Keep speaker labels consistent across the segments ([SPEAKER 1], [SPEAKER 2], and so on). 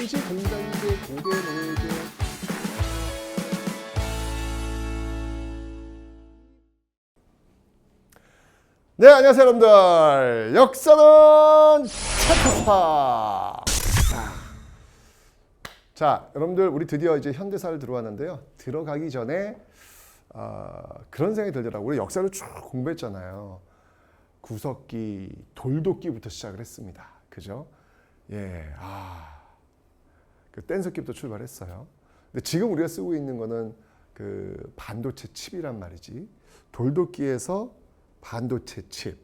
[SPEAKER 1] 당시 공산제, 고대 노예제 네, 안녕하세요 여러분들. 역사는 체크파. 자, 여러분들 우리 드디어 이제 현대사를 들어왔는데요. 들어가기 전에 그런 생각이 들더라고요. 우리 역사를 쭉 공부했잖아요. 구석기, 돌도끼부터 시작을 했습니다. 그죠? 예, 그 뗀석기부터 출발했어요. 근데 지금 우리가 쓰고 있는 거는 그 반도체 칩이란 말이지. 돌도끼에서 반도체 칩.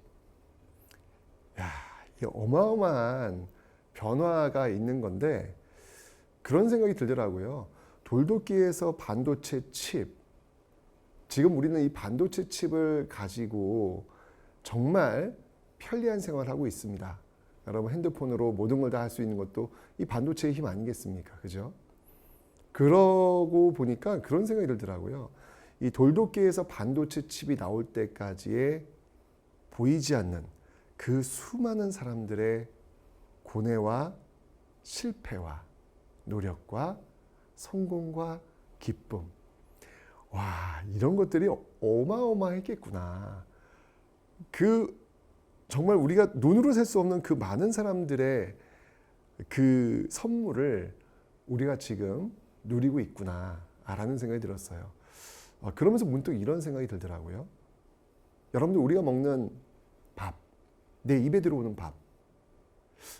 [SPEAKER 1] 야, 이게 어마어마한 변화가 있는 건데 그런 생각이 들더라고요. 돌도끼에서 반도체 칩. 지금 우리는 이 반도체 칩을 가지고 정말 편리한 생활을 하고 있습니다. 여러분 핸드폰으로 모든 걸 다 할 수 있는 것도 이 반도체의 힘 아니겠습니까? 그죠? 그러고 보니까 그런 생각이 들더라고요. 이 돌도끼에서 반도체 칩이 나올 때까지의 보이지 않는 그 수많은 사람들의 고뇌와 실패와 노력과 성공과 기쁨. 와, 이런 것들이 어마어마했겠구나. 정말 우리가 눈으로 셀 수 없는 그 많은 사람들의 그 선물을 우리가 지금 누리고 있구나라는 생각이 들었어요. 그러면서 문득 이런 생각이 들더라고요. 여러분들 우리가 먹는 밥, 내 입에 들어오는 밥,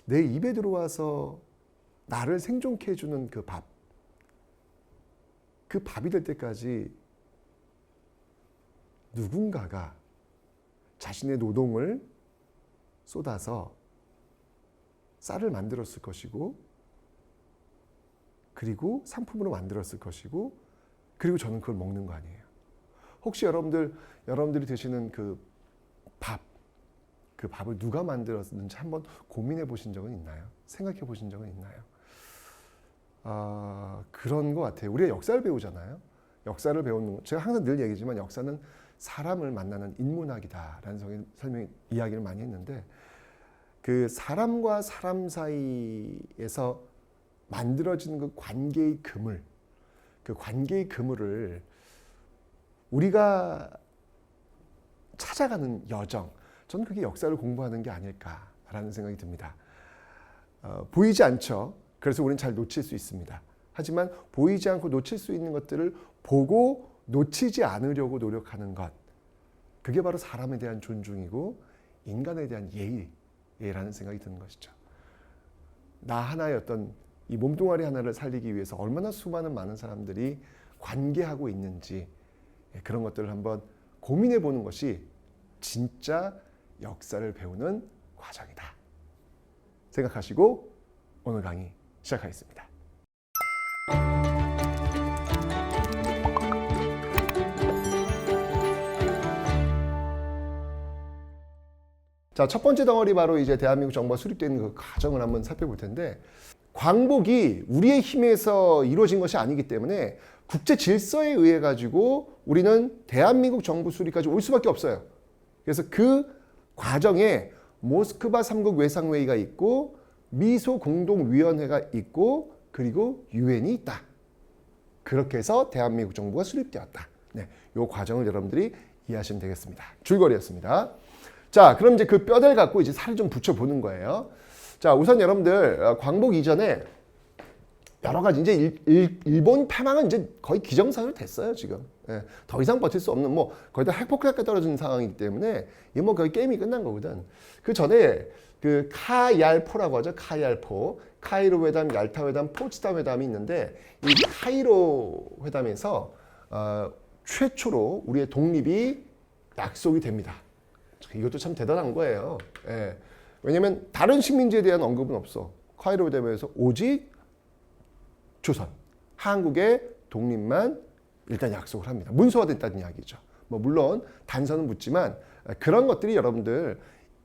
[SPEAKER 1] 내 입에 들어와서 나를 생존케 해주는 그 밥, 그 밥이 될 때까지 누군가가 자신의 노동을 쏟아서 쌀을 만들었을 것이고, 그리고 상품으로 만들었을 것이고, 그리고 저는 그걸 먹는 거 아니에요. 혹시 여러분들이 드시는 그 밥을 누가 만들었는지 한번 고민해 보신 적은 있나요? 생각해 보신 적은 있나요? 그런 것 같아요. 우리가 역사를 배우잖아요. 역사를 배우는 거, 제가 항상 늘 얘기지만 역사는 사람을 만나는 인문학이다라는 이야기를 많이 했는데, 그 사람과 사람 사이에서 만들어진 그 관계의 그물을 우리가 찾아가는 여정, 저는 그게 역사를 공부하는 게 아닐까라는 생각이 듭니다. 보이지 않죠. 그래서 우리는 잘 놓칠 수 있습니다. 하지만 보이지 않고 놓칠 수 있는 것들을 보고 놓치지 않으려고 노력하는 것, 그게 바로 사람에 대한 존중이고 인간에 대한 예의라는 생각이 드는 것이죠. 나 하나의 어떤 이 몸뚱아리 하나를 살리기 위해서 얼마나 수많은 많은 사람들이 관계하고 있는지, 그런 것들을 한번 고민해 보는 것이 진짜 역사를 배우는 과정이다 생각하시고 오늘 강의 시작하겠습니다. 자, 첫 번째 덩어리 바로 이제 대한민국 정부가 수립된 그 과정을 한번 살펴볼 텐데, 광복이 우리의 힘에서 이루어진 것이 아니기 때문에 국제 질서에 의해 가지고 우리는 대한민국 정부 수립까지 올 수밖에 없어요. 그래서 그 과정에 모스크바 3국 외상회의가 있고 미소 공동위원회가 있고 그리고 유엔이 있다. 그렇게 해서 대한민국 정부가 수립되었다. 네, 이 과정을 여러분들이 이해하시면 되겠습니다. 줄거리였습니다. 자, 그럼 이제 그 뼈대를 갖고 이제 살을 좀 붙여보는 거예요. 자, 우선 여러분들 광복 이전에 여러 가지 이제 일본 패망은 이제 거의 기정사실로 됐어요 지금. 예, 더 이상 버틸 수 없는 뭐 거의 다 핵폭격까지 떨어지는 상황이기 때문에 이게 뭐 거의 게임이 끝난 거거든. 그 전에 그 카얄포라고 하죠. 카얄포, 카이로 회담, 얄타 회담, 포츠담 회담이 있는데 이 카이로 회담에서 최초로 우리의 독립이 약속이 됩니다. 이것도 참 대단한 거예요. 예. 왜냐하면 다른 식민지에 대한 언급은 없어. 카이로 회담에서 오직 조선, 한국의 독립만 일단 약속을 합니다. 문서화됐다는 이야기죠. 뭐 물론 단서는 묻지만 그런 것들이 여러분들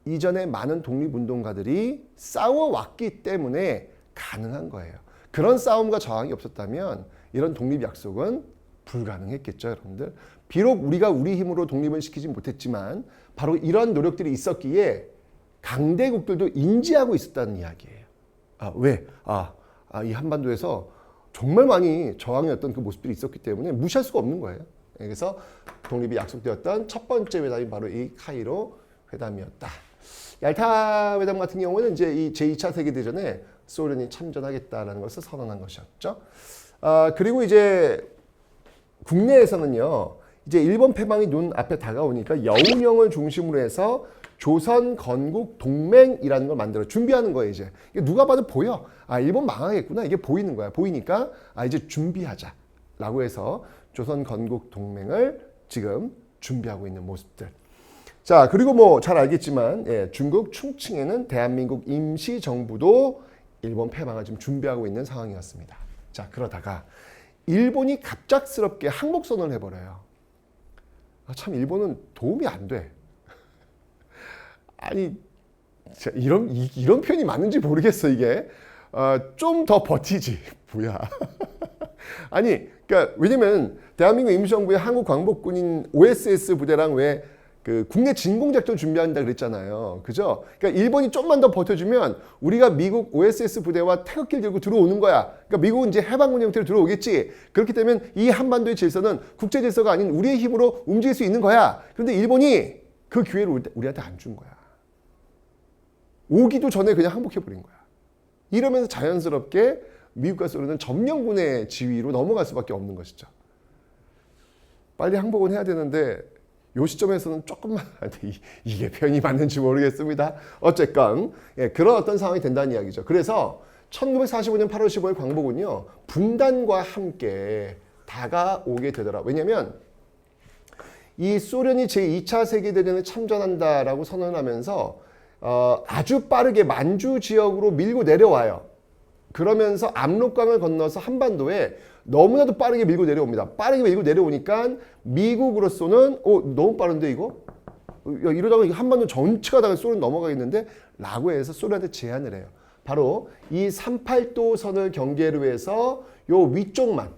[SPEAKER 1] 이전에 많은 독립운동가들이 싸워왔기 때문에 가능한 거예요. 그런 싸움과 저항이 없었다면 이런 독립 약속은 불가능했겠죠, 여러분들. 비록 우리가 우리 힘으로 독립을 시키지 못했지만 바로 이런 노력들이 있었기에 강대국들도 인지하고 있었다는 이야기예요. 왜? 이 한반도에서 정말 많이 저항이었던 그 모습들이 있었기 때문에 무시할 수가 없는 거예요. 그래서 독립이 약속되었던 첫 번째 회담이 바로 이 카이로 회담이었다. 얄타 회담 같은 경우는 이제 이 제2차 세계대전에 소련이 참전하겠다라는 것을 선언한 것이었죠. 그리고 이제 국내에서는요, 이제 일본 패망이 눈 앞에 다가오니까 여운형을 중심으로 해서 조선 건국 동맹이라는 걸 만들어 준비하는 거예요. 이제 누가 봐도 보여. 일본 망하겠구나. 이게 보이는 거야. 보이니까 이제 준비하자라고 해서 조선 건국 동맹을 지금 준비하고 있는 모습들. 자, 그리고 뭐 잘 알겠지만 중국 충칭에는 대한민국 임시정부도 일본 패망을 지금 준비하고 있는 상황이었습니다. 자, 그러다가 일본이 갑작스럽게 항복선언을 해버려요. 참 일본은 도움이 안 돼. 아니 이런 표현이 맞는지 모르겠어. 이게 좀 더 버티지 뭐야. 아니 그러니까 왜냐면 대한민국 임시정부의 한국 광복군인 OSS 부대랑 왜 그 국내 진공작전 준비한다 그랬잖아요. 그죠? 그러니까 일본이 좀만 더 버텨주면 우리가 미국 OSS 부대와 태극기를 들고 들어오는 거야. 그러니까 미국은 이제 해방군 형태로 들어오겠지. 그렇기 때문에 이 한반도의 질서는 국제 질서가 아닌 우리의 힘으로 움직일 수 있는 거야. 그런데 일본이 그 기회를 우리한테 안 준 거야. 오기도 전에 그냥 항복해버린 거야. 이러면서 자연스럽게 미국과 소련은 점령군의 지위로 넘어갈 수밖에 없는 것이죠. 빨리 항복은 해야 되는데 이 시점에서는 조금만 이게 표현이 맞는지 모르겠습니다. 어쨌건 그런 어떤 상황이 된다는 이야기죠. 그래서 1945년 8월 15일 광복은요. 분단과 함께 다가오게 되더라. 왜냐하면 이 소련이 제2차 세계대전에 참전한다라고 선언하면서 아주 빠르게 만주 지역으로 밀고 내려와요. 그러면서 압록강을 건너서 한반도에 너무나도 빠르게 밀고 내려옵니다. 빠르게 밀고 내려오니까 미국으로서는 너무 빠른데 이거? 이러다가 한반도 전체가 다 소련 넘어가겠는데? 라고 해서 소련한테 제안을 해요. 바로 이 38도 선을 경계로 해서 요 위쪽만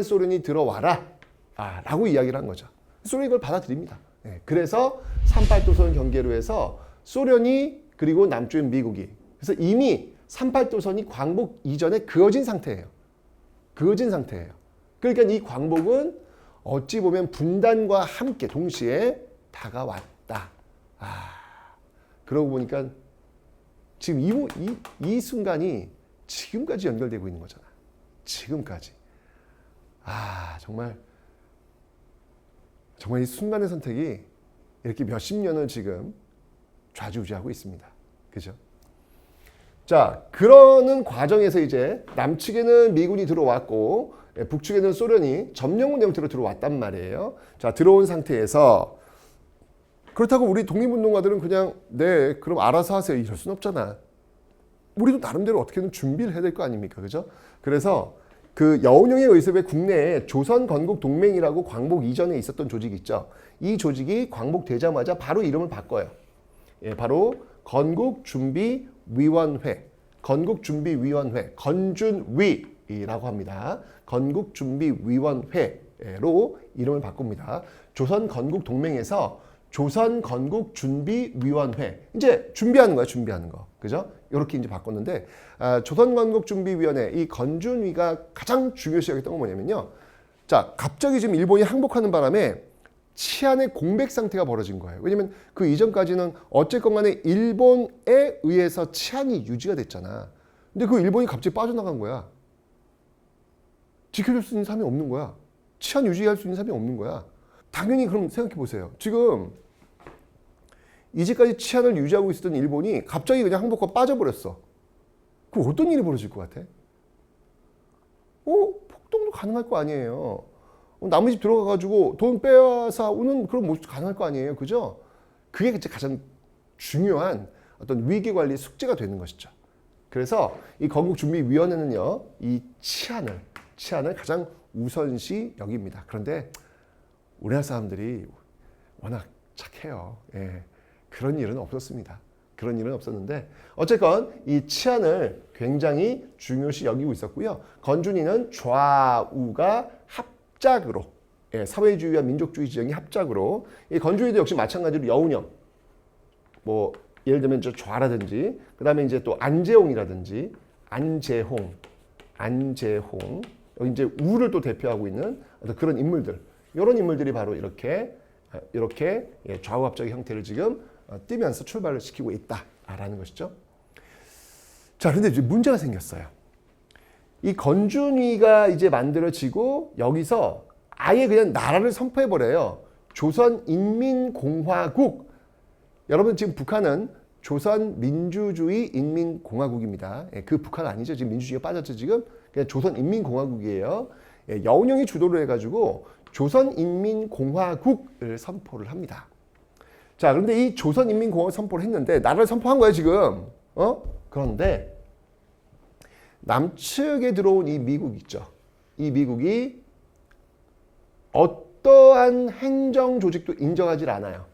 [SPEAKER 1] 소련이 들어와라 라고 이야기를 한 거죠. 소련이 이걸 받아들입니다. 그래서 38도 선 경계로 해서 소련이 그리고 남쪽인 미국이 그래서 이미 38도선이 광복 이전에 그어진 상태예요. 그러니까 이 광복은 어찌 보면 분단과 함께 동시에 다가왔다. 그러고 보니까 지금 이 순간이 지금까지 연결되고 있는 거잖아. 지금까지. 정말 이 순간의 선택이 이렇게 몇십 년을 지금 좌지우지하고 있습니다. 그죠? 자, 그러는 과정에서 이제 남측에는 미군이 들어왔고 북측에는 소련이 점령군 형태로 들어왔단 말이에요. 자, 들어온 상태에서 그렇다고 우리 독립운동가들은 그냥 그럼 알아서 하세요. 이럴 수는 없잖아. 우리도 나름대로 어떻게든 준비를 해야 될 거 아닙니까? 그죠? 그래서 그 여운형에 의해서 국내에 조선 건국 동맹이라고 광복 이전에 있었던 조직이 있죠. 이 조직이 광복되자마자 바로 이름을 바꿔요. 바로 건국준비위원회, 건준위라고 합니다. 건국준비위원회로 이름을 바꿉니다. 조선건국동맹에서 조선건국준비위원회. 이제 준비하는 거야, 준비하는 거. 그죠? 이렇게 이제 바꿨는데, 조선건국준비위원회, 이 건준위가 가장 중요시하겠던 건 뭐냐면요. 자, 갑자기 지금 일본이 항복하는 바람에 치안의 공백 상태가 벌어진 거예요. 왜냐면 그 이전까지는 어쨌건 간에 일본에 의해서 치안이 유지가 됐잖아. 근데 그 일본이 갑자기 빠져나간 거야. 지켜줄 수 있는 사람이 없는 거야. 치안 유지할 수 있는 사람이 없는 거야. 당연히 그럼 생각해 보세요. 지금 이제까지 치안을 유지하고 있었던 일본이 갑자기 그냥 항복하고 빠져버렸어. 그럼 어떤 일이 벌어질 것 같아? 폭동도 가능할 거 아니에요. 남의 집 들어가가지고 돈 빼앗아 오는 그런 모습도 가능할 거 아니에요. 그죠? 그게 가장 중요한 어떤 위기관리 숙제가 되는 것이죠. 그래서 이 건국준비위원회는요, 이 치안을 가장 우선시 여깁니다. 그런데 우리나라 사람들이 워낙 착해요. 그런 일은 없었습니다. 그런 일은 없었는데 어쨌건 이 치안을 굉장히 중요시 여기고 있었고요. 건준이는 좌우가 합작으로 사회주의와 민족주의 지형이 합작으로 이 건준이도 역시 마찬가지로 여운형 뭐 예를 들면 저 좌라든지 그다음에 이제 또 안재홍이라든지 안재홍. 여기 이제 우를 또 대표하고 있는 어떤 그런 인물들. 이런 인물들이 바로 이렇게 좌우합작의 형태를 지금 띄면서 출발을 시키고 있다라는 것이죠. 자, 그런데 이제 문제가 생겼어요. 이 건준위가 이제 만들어지고 여기서 아예 그냥 나라를 선포해버려요. 조선인민공화국. 여러분 지금 북한은 조선민주주의 인민공화국입니다. 그 북한 아니죠. 지금 민주주의가 빠졌죠. 지금 그냥 조선인민공화국이에요. 여운형이 주도를 해가지고 조선인민공화국을 선포를 합니다. 자, 그런데 이 조선인민공화국 선포를 했는데 나라를 선포한 거예요 지금. 그런데 남측에 들어온 이 미국 있죠. 이 미국이 어떠한 행정 조직도 인정하지 않아요.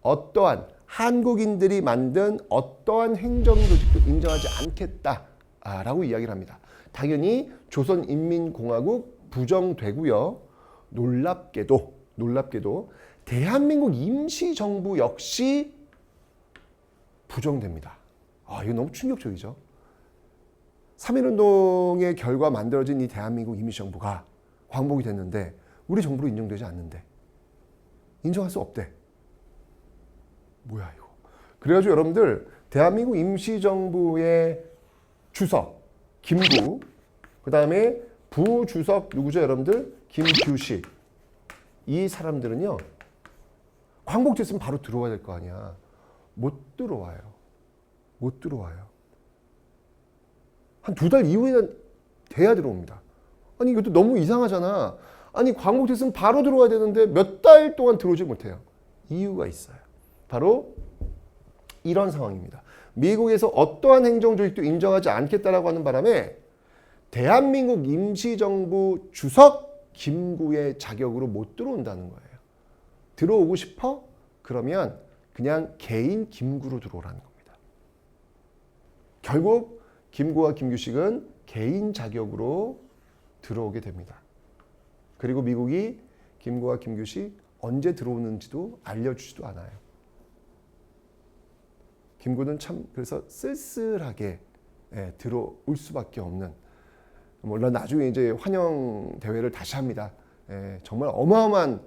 [SPEAKER 1] 어떠한 한국인들이 만든 어떠한 행정 조직도 인정하지 않겠다라고 이야기를 합니다. 당연히 조선인민공화국 부정되고요. 놀랍게도 대한민국 임시정부 역시 부정됩니다. 이거 너무 충격적이죠. 3.1운동의 결과 만들어진 이 대한민국 임시정부가 광복이 됐는데 우리 정부로 인정되지 않는데 인정할 수 없대. 뭐야 이거. 그래가지고 여러분들 대한민국 임시정부의 주석 김구, 그 다음에 부주석 누구죠 여러분들? 김규식. 이 사람들은요 광복됐으면 바로 들어와야 될 거 아니야. 못 들어와요. 한 2달 이후에는 돼야 들어옵니다. 아니 이것도 너무 이상하잖아. 아니 광복됐으면 바로 들어와야 되는데 몇 달 동안 들어오지 못해요. 이유가 있어요. 바로 이런 상황입니다. 미국에서 어떠한 행정조직도 인정하지 않겠다라고 하는 바람에 대한민국 임시정부 주석 김구의 자격으로 못 들어온다는 거예요. 들어오고 싶어? 그러면 그냥 개인 김구로 들어오라는 겁니다. 결국 김구와 김규식은 개인 자격으로 들어오게 됩니다. 그리고 미국이 김구와 김규식 언제 들어오는지도 알려주지도 않아요. 김구는 참 그래서 쓸쓸하게 들어올 수밖에 없는, 물론 나중에 이제 환영 대회를 다시 합니다. 정말 어마어마한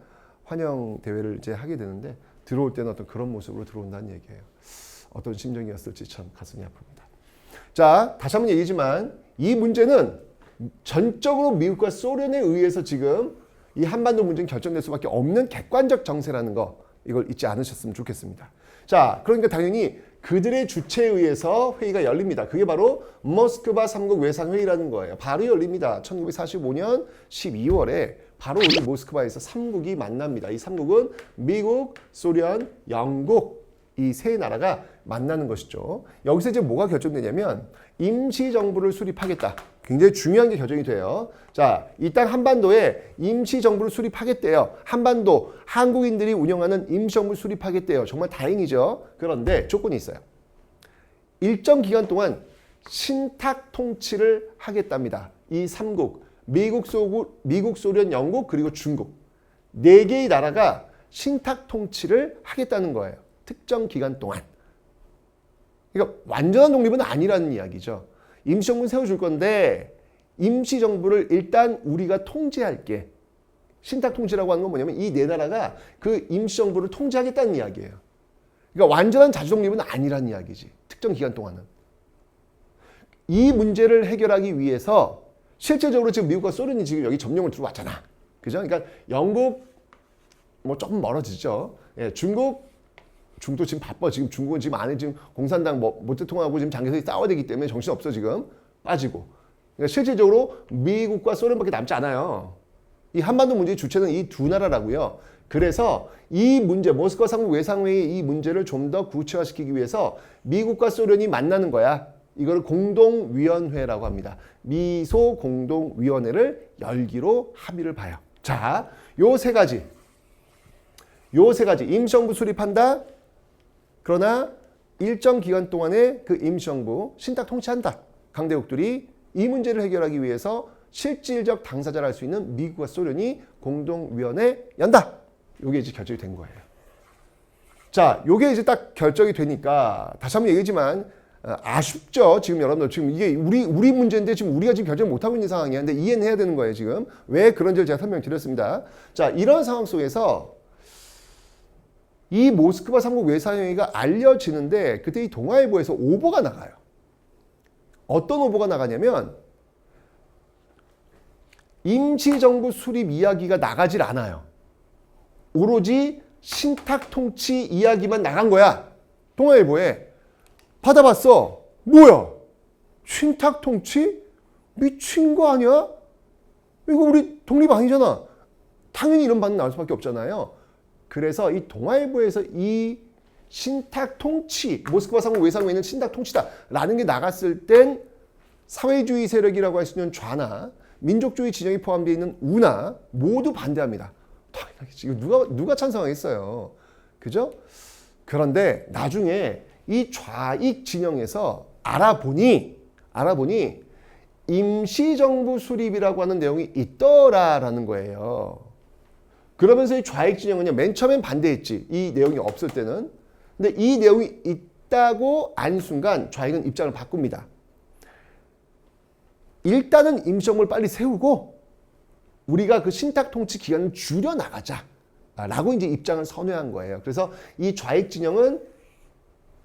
[SPEAKER 1] 환영 대회를 이제 하게 되는데 들어올 때는 어떤 그런 모습으로 들어온다는 얘기예요. 어떤 심정이었을지 참 가슴이 아픕니다. 자, 다시 한번 얘기지만 이 문제는 전적으로 미국과 소련에 의해서 지금 이 한반도 문제는 결정될 수밖에 없는 객관적 정세라는 거, 이걸 잊지 않으셨으면 좋겠습니다. 자, 그러니까 당연히 그들의 주체에 의해서 회의가 열립니다. 그게 바로 모스크바 3국 외상회의라는 거예요. 바로 열립니다. 1945년 12월에 바로 우리 모스크바에서 3국이 만납니다. 이 3국은 미국, 소련, 영국, 이 세 나라가 만나는 것이죠. 여기서 이제 뭐가 결정되냐면 임시정부를 수립하겠다. 굉장히 중요한 게 결정이 돼요. 자, 이 땅 한반도에 임시정부를 수립하겠대요. 한반도 한국인들이 운영하는 임시정부를 수립하겠대요. 정말 다행이죠. 그런데 조건이 있어요. 일정 기간 동안 신탁 통치를 하겠답니다. 이 3국, 미국, 소련, 영국, 그리고 중국. 4개의 나라가 신탁 통치를 하겠다는 거예요. 특정 기간 동안. 그러니까 완전한 독립은 아니라는 이야기죠. 임시정부는 세워줄 건데 임시정부를 일단 우리가 통제할게. 신탁 통치라고 하는 건 뭐냐면 이 4나라가 그 임시정부를 통제하겠다는 이야기예요. 그러니까 완전한 자주독립은 아니라는 이야기지. 특정 기간 동안은. 이 문제를 해결하기 위해서 실제적으로 지금 미국과 소련이 지금 여기 점령을 들어왔잖아. 그죠? 그러니까 영국 뭐 조금 멀어지죠. 중국도 지금 바빠. 지금 중국은 지금 안에 지금 공산당 모태통하고 지금 장기세이 싸워야 되기 때문에 정신없어 지금. 빠지고. 그러니까 실질적으로 미국과 소련밖에 남지 않아요. 이 한반도 문제의 주체는 이 2나라라고요. 그래서 이 문제, 모스크바 3국 외상회의 이 문제를 좀 더 구체화시키기 위해서 미국과 소련이 만나는 거야. 이걸 공동위원회라고 합니다. 미소 공동위원회를 열기로 합의를 봐요. 자, 요 세 가지 임시정부 수립한다. 그러나 일정 기간 동안에 그 임시정부 신탁 통치한다. 강대국들이 이 문제를 해결하기 위해서 실질적 당사자를 할 수 있는 미국과 소련이 공동위원회 연다. 요게 이제 결정이 된 거예요. 자, 요게 이제 딱 결정이 되니까 다시 한번 얘기지만 아쉽죠. 지금 여러분들 지금 이게 우리 문제인데 지금 우리가 지금 결정 못 하고 있는 상황이야. 근데 이해는 해야 되는 거예요. 지금 왜 그런지를 제가 설명드렸습니다. 자, 이런 상황 속에서 이 모스크바 3국 외상회의가 알려지는데 그때 이 동아일보에서 오보가 나가요. 어떤 오보가 나가냐면 임시정부 수립 이야기가 나가질 않아요. 오로지 신탁 통치 이야기만 나간 거야. 동아일보에. 받아봤어. 뭐야? 신탁 통치? 미친 거 아니야? 이거 우리 독립 아니잖아. 당연히 이런 반응 나올 수밖에 없잖아요. 그래서 이 동아일보에서 이 신탁 통치, 모스크바 3국 외상회의는 신탁 통치다라는 게 나갔을 땐 사회주의 세력이라고 할 수 있는 좌나 민족주의 진영이 포함되어 있는 우나 모두 반대합니다. 당연하겠지. 이거 누가 찬성하겠어요. 그죠? 그런데 나중에 이 좌익 진영에서 알아보니 임시정부 수립이라고 하는 내용이 있더라라는 거예요. 그러면서 이 좌익 진영은요, 맨 처음엔 반대했지. 이 내용이 없을 때는. 근데 이 내용이 있다고 안 순간 좌익은 입장을 바꿉니다. 일단은 임시정부를 빨리 세우고 우리가 그 신탁 통치 기간을 줄여 나가자 라고 이제 입장을 선회한 거예요. 그래서 이 좌익 진영은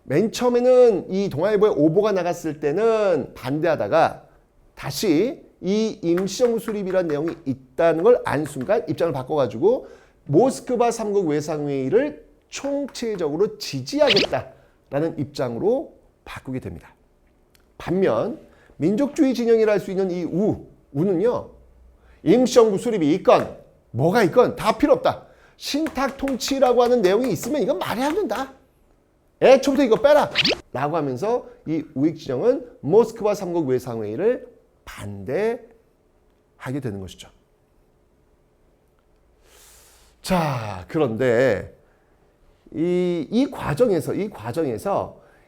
[SPEAKER 1] 맨 처음에는 이 동아일보에 오보가 나갔을 때는 반대하다가 다시 이 임시정부 수립이라는 내용이 있다는 걸 안 순간 입장을 바꿔가지고 모스크바 3국 외상회의를 총체적으로 지지하겠다라는 입장으로 바꾸게 됩니다. 반면 민족주의 진영이라 할 수 있는 이 우는요. 임시정부 수립이 있건 뭐가 있건 다 필요 없다. 신탁 통치라고 하는 내용이 있으면 이건 말이 안 된다. 애초부터 이거 빼라 라고 하면서 이 우익 진영은 모스크바 3국 외상회의를 반대하게 되는 것이죠. 자, 그런데 이 과정에서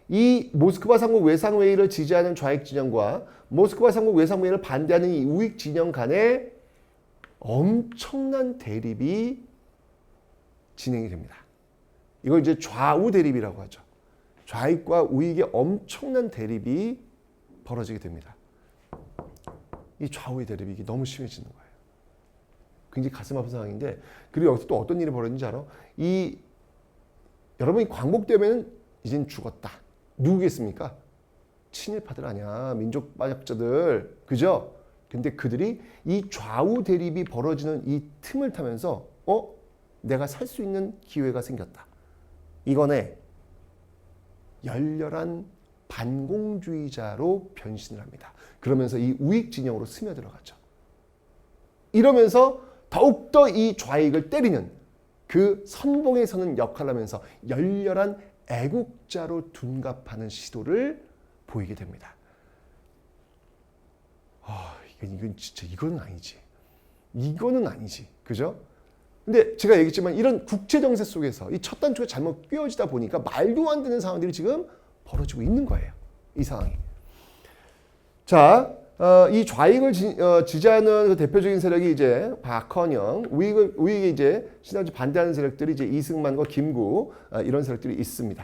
[SPEAKER 1] 이 모스크바 3국 외상회의를 지지하는 좌익 진영과 모스크바 3국 외상회의를 반대하는 이 우익 진영 간에 엄청난 대립이 진행이 됩니다. 이걸 이제 좌우 대립이라고 하죠. 좌익과 우익의 엄청난 대립이 벌어지게 됩니다. 이 좌우의 대립이 너무 심해지는 거예요. 굉장히 가슴 아픈 상황인데, 그리고 여기서 또 어떤 일이 벌어지는지 알아? 여러분이 광복되면 이젠 죽었다. 누구겠습니까? 친일파들 아니야. 민족반역자들. 그죠? 근데 그들이 이 좌우 대립이 벌어지는 이 틈을 타면서 내가 살 수 있는 기회가 생겼다. 이거네. 열렬한 반공주의자로 변신을 합니다. 그러면서 이 우익 진영으로 스며들어가죠. 이러면서 더욱더 이 좌익을 때리는 그 선봉에 서는 역할을 하면서 열렬한 애국자로 둔갑하는 시도를 보이게 됩니다. 이건 진짜 이거는 아니지. 이거는 아니지. 그죠? 근데 제가 얘기했지만 이런 국제 정세 속에서 이 첫 단추가 잘못 끼워지다 보니까 말도 안 되는 상황들이 지금 벌어지고 있는 거예요. 이 상황이. 자, 이 좌익을 지지하는 그 대표적인 세력이 이제 박헌영, 우익에 이제 신화주 반대하는 세력들이 이제 이승만과 김구 이런 세력들이 있습니다.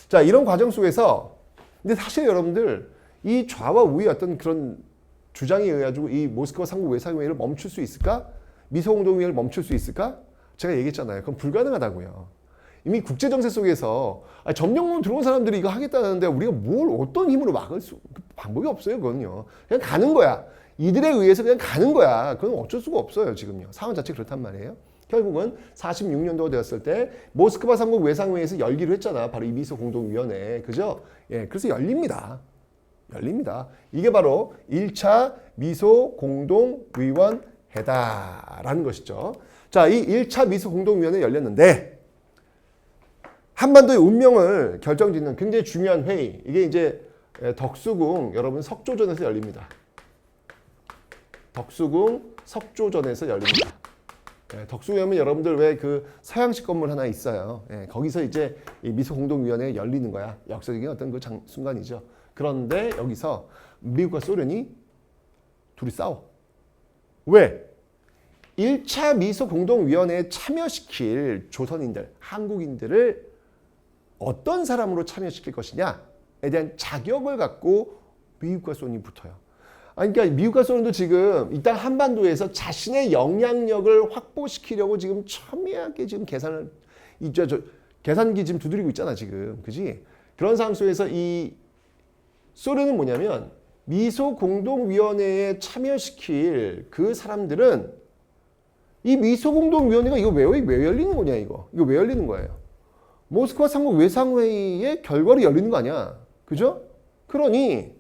[SPEAKER 1] 자, 이런 과정 속에서 근데 사실 여러분들 이 좌와 우의 어떤 그런 주장에 의해 가지고 이 모스크바 3국 외상회의를 멈출 수 있을까? 미소공동회의를 멈출 수 있을까? 제가 얘기했잖아요. 그건 불가능하다고요. 이미 국제정세 속에서 점령론 들어온 사람들이 이거 하겠다는데 우리가 어떤 힘으로 막을 방법이 없어요. 그건요. 그냥 가는 거야. 이들에 의해서 그냥 가는 거야. 그건 어쩔 수가 없어요. 지금요. 상황 자체 그렇단 말이에요. 결국은 46년도가 되었을 때 모스크바 3국 외상회의에서 열기로 했잖아. 바로 이 미소공동위원회. 그죠? 예, 그래서 열립니다. 이게 바로 1차 미소공동위원회다라는 것이죠. 자, 이 1차 미소공동위원회 열렸는데 한반도의 운명을 결정짓는 굉장히 중요한 회의. 이게 이제 덕수궁 여러분 석조전에서 열립니다. 덕수궁 석조전에서 열립니다. 덕수궁이면 여러분들 왜 그 서양식 건물 하나 있어요. 거기서 이제 이 미소공동위원회가 열리는 거야. 역사적인 어떤 그 순간이죠. 그런데 여기서 미국과 소련이 둘이 싸워. 왜? 1차 미소공동위원회에 참여시킬 조선인들, 한국인들을 어떤 사람으로 참여시킬 것이냐에 대한 자격을 갖고 미국과 소련이 붙어요. 아니, 그러니까 미국과 소련도 지금 일단 한반도에서 자신의 영향력을 확보시키려고 지금 첨예하게 지금 계산기 지금 두드리고 있잖아 지금, 그지? 그런 상황 속에서 이 소련은 뭐냐면 미소 공동위원회에 참여시킬 그 사람들은 이 미소 공동위원회가 이거 왜 열리는 거냐 이거 왜 열리는 거예요? 모스크바 삼국 외상회의의 결과로 열리는 거 아니야, 그죠? 그러니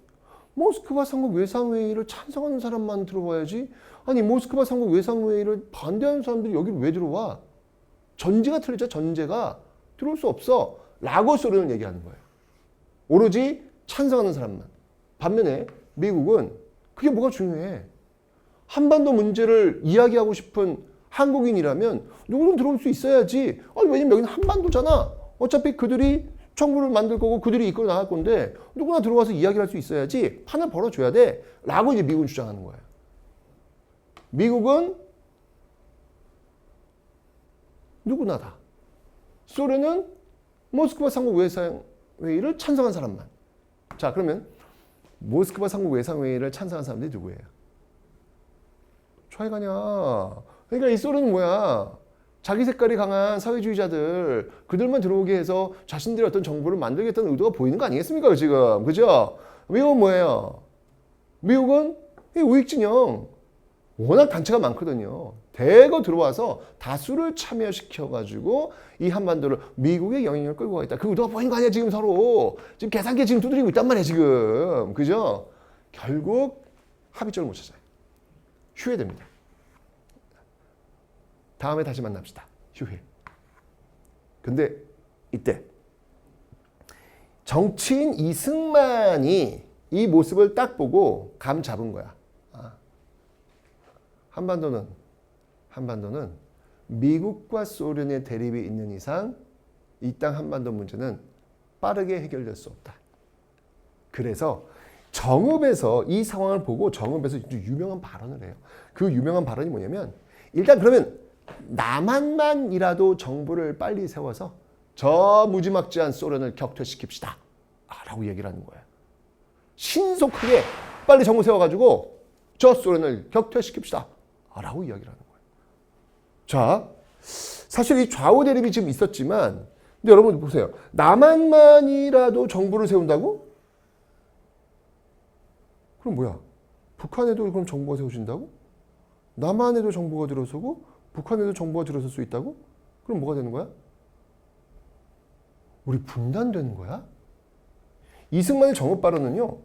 [SPEAKER 1] 모스크바 삼국 외상회의를 찬성하는 사람만 들어와야지. 아니 모스크바 삼국 외상회의를 반대하는 사람들이 여기를 왜 들어와? 전제가 틀리죠. 전제가 들어올 수 없어 라고 소련을 얘기하는 거예요. 오로지 찬성하는 사람만. 반면에 미국은 그게 뭐가 중요해? 한반도 문제를 이야기하고 싶은 한국인이라면 누구든 들어올 수 있어야지. 아니, 왜냐면 여기는 한반도잖아. 어차피 그들이 정부를 만들 거고 그들이 이끌어 나갈 건데 누구나 들어와서 이야기를 할 수 있어야지. 판을 벌어줘야 돼 라고 이제 미국은 주장하는 거예요. 미국은 누구나 다. 소련은 모스크바 삼국 외상회의를 찬성한 사람만. 자, 그러면 모스크바 삼국 외상회의를 찬성한 사람들이 누구예요? 좌익아냐. 그러니까 이 소련은 뭐야? 자기 색깔이 강한 사회주의자들, 그들만 들어오게 해서 자신들의 어떤 정부를 만들겠다는 의도가 보이는 거 아니겠습니까 지금? 그죠? 미국은 뭐예요? 미국은 이 우익진영 워낙 단체가 많거든요. 대거 들어와서 다수를 참여시켜가지고 이 한반도를 미국의 영향력을 끌고 가겠다. 그 의도가 보이는 거 아니야 지금 서로. 지금 계산기 지금 두드리고 있단 말이야 지금. 그죠? 결국 합의점을 못 찾아요. 휴회됩니다. 다음에 다시 만납시다. 휴회. 근데 이때 정치인 이승만이 이 모습을 딱 보고 감 잡은 거야. 한반도는 미국과 소련의 대립이 있는 이상 이 땅 한반도 문제는 빠르게 해결될 수 없다. 그래서 정읍에서 이 상황을 보고 정읍에서 유명한 발언을 해요. 그 유명한 발언이 뭐냐면 일단 그러면 남한만이라도 정부를 빨리 세워서 저 무지막지한 소련을 격퇴시킵시다 라고 얘기를 하는 거예요. 신속하게 빨리 정부 세워가지고 저 소련을 격퇴시킵시다 라고 이야기를 하는 거예요. 자, 사실 이 좌우 대립이 지금 있었지만 근데 여러분 보세요. 남한만이라도 정부를 세운다고? 그럼 뭐야? 북한에도 그럼 정부가 세워진다고? 남한에도 정부가 들어서고 북한에도 정부가 들어설 수 있다고? 그럼 뭐가 되는 거야? 우리 분단되는 거야? 이승만의 정읍 발언은요.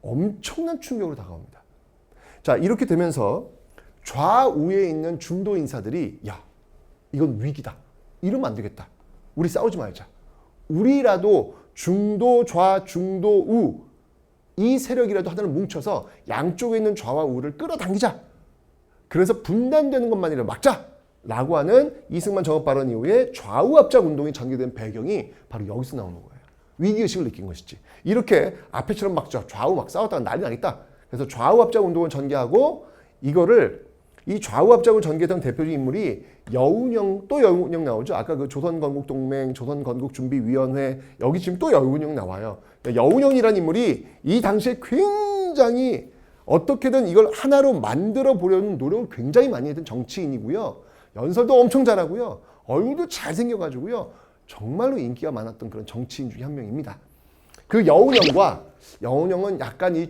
[SPEAKER 1] 엄청난 충격으로 다가옵니다. 자, 이렇게 되면서 좌우에 있는 중도 인사들이 야, 이건 위기다. 이러면 안 되겠다. 우리 싸우지 말자. 우리라도 중도, 좌, 중도, 우 이 세력이라도 하나를 뭉쳐서 양쪽에 있는 좌와 우를 끌어당기자. 그래서 분단되는 것만이라도 막자. 라고 하는 이승만 정읍 발언 이후에 좌우 압작 운동이 전개된 배경이 바로 여기서 나오는 거예요. 위기의식을 느낀 것이지. 이렇게 앞에처럼 막 좌우 막 싸웠다가 난리 나겠다. 그래서 좌우 압작 운동을 전개하고 이거를 이 좌우 압작을 전개했던 대표적인 인물이 여운형, 또 여운형 나오죠. 아까 그 조선건국동맹, 조선건국준비위원회 여기 지금 또 여운형 나와요. 여운형이라는 인물이 이 당시에 굉장히 어떻게든 이걸 하나로 만들어 보려는 노력을 굉장히 많이 했던 정치인이고요. 연설도 엄청 잘하고요. 얼굴도 잘생겨가지고요. 정말로 인기가 많았던 그런 정치인 중에 한 명입니다. 그 여운형은 약간 이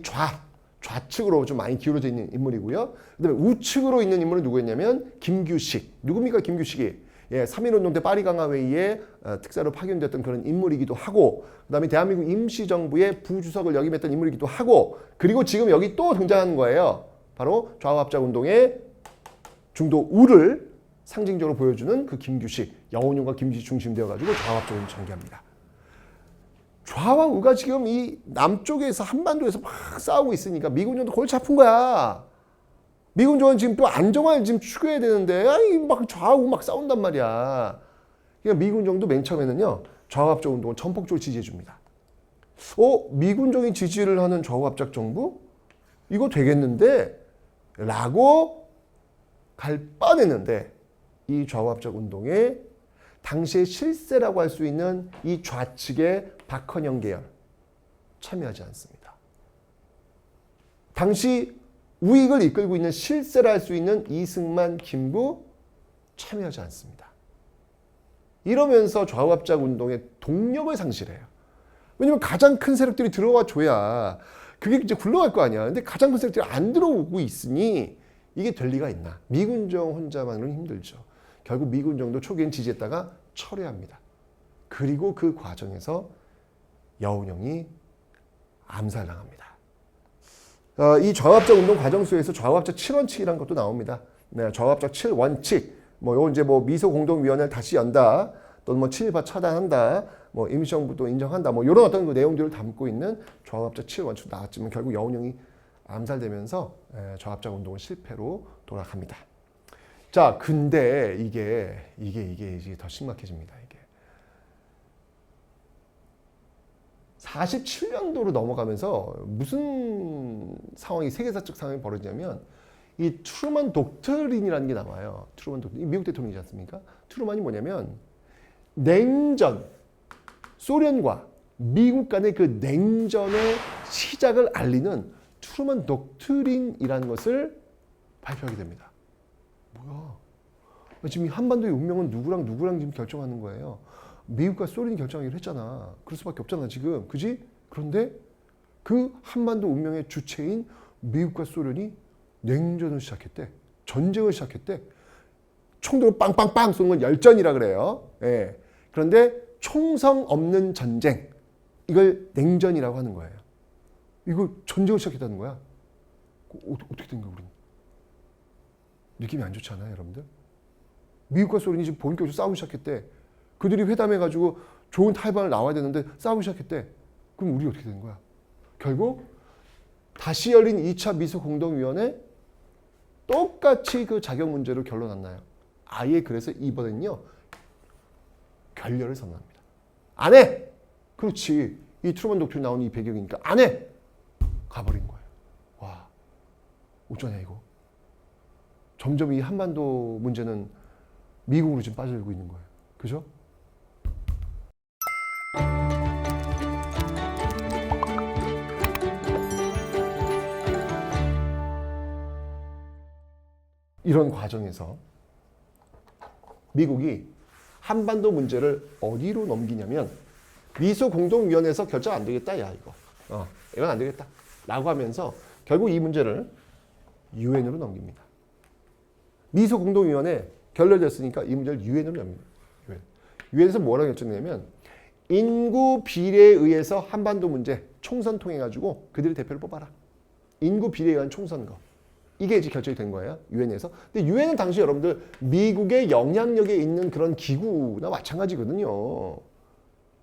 [SPEAKER 1] 좌측으로 좀 많이 기울어져 있는 인물이고요. 그다음에 우측으로 있는 인물은 누구였냐면 김규식. 누굽니까 김규식이? 예, 3.1운동 때 파리강화회의에 특사로 파견됐던 그런 인물이기도 하고 그다음에 대한민국 임시정부의 부주석을 역임했던 인물이기도 하고 그리고 지금 여기 또 등장하는 거예요. 바로 좌우압작운동의 중도 우를 상징적으로 보여주는 그 김규식, 여운형과 김규식 중심되어가지고 좌우압작운동을 전개합니다. 좌와 우가 지금 이 남쪽에서 한반도에서 막 싸우고 있으니까 미군정도 골치 아픈 거야. 미군정은 지금 또 안정화를 지금 추구해야 되는데 아니 막 좌우 막 싸운단 말이야. 그러니까 미군정도 맨 처음에는요 좌우압작 운동을 전폭적으로 지지해 줍니다. 미군정이 지지를 하는 좌우압작 정부? 이거 되겠는데? 라고 갈빠냈는데 이 좌우압작 운동에 당시의 실세라고 할 수 있는 이 좌측의 박헌영 계열 참여하지 않습니다. 당시 우익을 이끌고 있는 실세를 할 수 있는 이승만, 김구 참여하지 않습니다. 이러면서 좌우합작 운동의 동력을 상실해요. 왜냐면 가장 큰 세력들이 들어와 줘야 그게 이제 굴러갈 거 아니야. 근데 가장 큰 세력들이 안 들어오고 있으니 이게 될 리가 있나. 미군정 혼자만으로는 힘들죠. 결국 미군정도 초기엔 지지했다가 철회합니다. 그리고 그 과정에서 여운형이 암살당합니다. 이 좌우합작 운동 과정 속에서 좌우합작 7원칙이라는 것도 나옵니다. 네, 좌우합작 7원칙. 요 이제 미소공동위원회를 다시 연다. 또는 7.18 차단한다. 임시정부도 인정한다. 이런 어떤 그 내용들을 담고 있는 좌우합작 7원칙도 나왔지만 결국 여운형이 암살되면서 좌우합작 운동은 실패로 돌아갑니다. 자, 근데 이게 더 심각해집니다. 이게 47년도로 넘어가면서 무슨 상황이 세계사적 상황이 벌어지냐면 이 트루먼 독트린이라는 게 나와요. 트루먼 독트린, 미국 대통령이지 않습니까? 트루먼이 뭐냐면 냉전, 소련과 미국 간의 그 냉전의 시작을 알리는 트루먼 독트린이라는 것을 발표하게 됩니다. 뭐야? 지금 이 한반도의 운명은 누구랑 지금 결정하는 거예요. 미국과 소련이 결정하기로 했잖아. 그럴 수밖에 없잖아 지금. 그지? 그런데 그 한반도 운명의 주체인 미국과 소련이 냉전을 시작했대. 전쟁을 시작했대. 총들을 빵빵빵 쏘는 건 열전이라 그래요. 예. 그런데 총성 없는 전쟁, 이걸 냉전이라고 하는 거예요. 이거 전쟁을 시작했다는 거야. 어떻게 된 거야 우리는? 느낌이 안 좋지 않아요 여러분들? 미국과 소련이 지금 본격적으로 싸우기 시작했대. 그들이 회담해가지고 좋은 탈방을 나와야 되는데 싸우기 시작했대. 그럼 우리 어떻게 된 거야? 결국 다시 열린 2차 미소공동위원회 똑같이 그 자격 문제로 결론 안 나요. 아예 그래서 이번엔요 결렬을 선언합니다. 안 해! 그렇지. 이 트루먼 독트린 나오는 이 배경이니까 안 해! 가버린 거예요. 와, 어쩌냐 이거. 점점 이 한반도 문제는 미국으로 지금 빠져들고 있는 거예요. 그죠? 이런 과정에서 미국이 한반도 문제를 어디로 넘기냐면 미소공동위원회에서 결정 안 되겠다 야 이거 이건 안 되겠다 라고 하면서 결국 이 문제를 유엔으로 넘깁니다. 미소공동위원회 결렬됐으니까 이 문제를 유엔으로 넘깁니다. 유엔에서 뭐라고 결정했냐면 인구 비례에 의해서 한반도 문제 총선 통해가지고 그들이 대표를 뽑아라. 인구 비례에 의한 총선거. 이게 이제 결정이 된 거예요. 유엔에서. 근데 유엔은 당시 여러분들 미국의 영향력에 있는 그런 기구나 마찬가지거든요.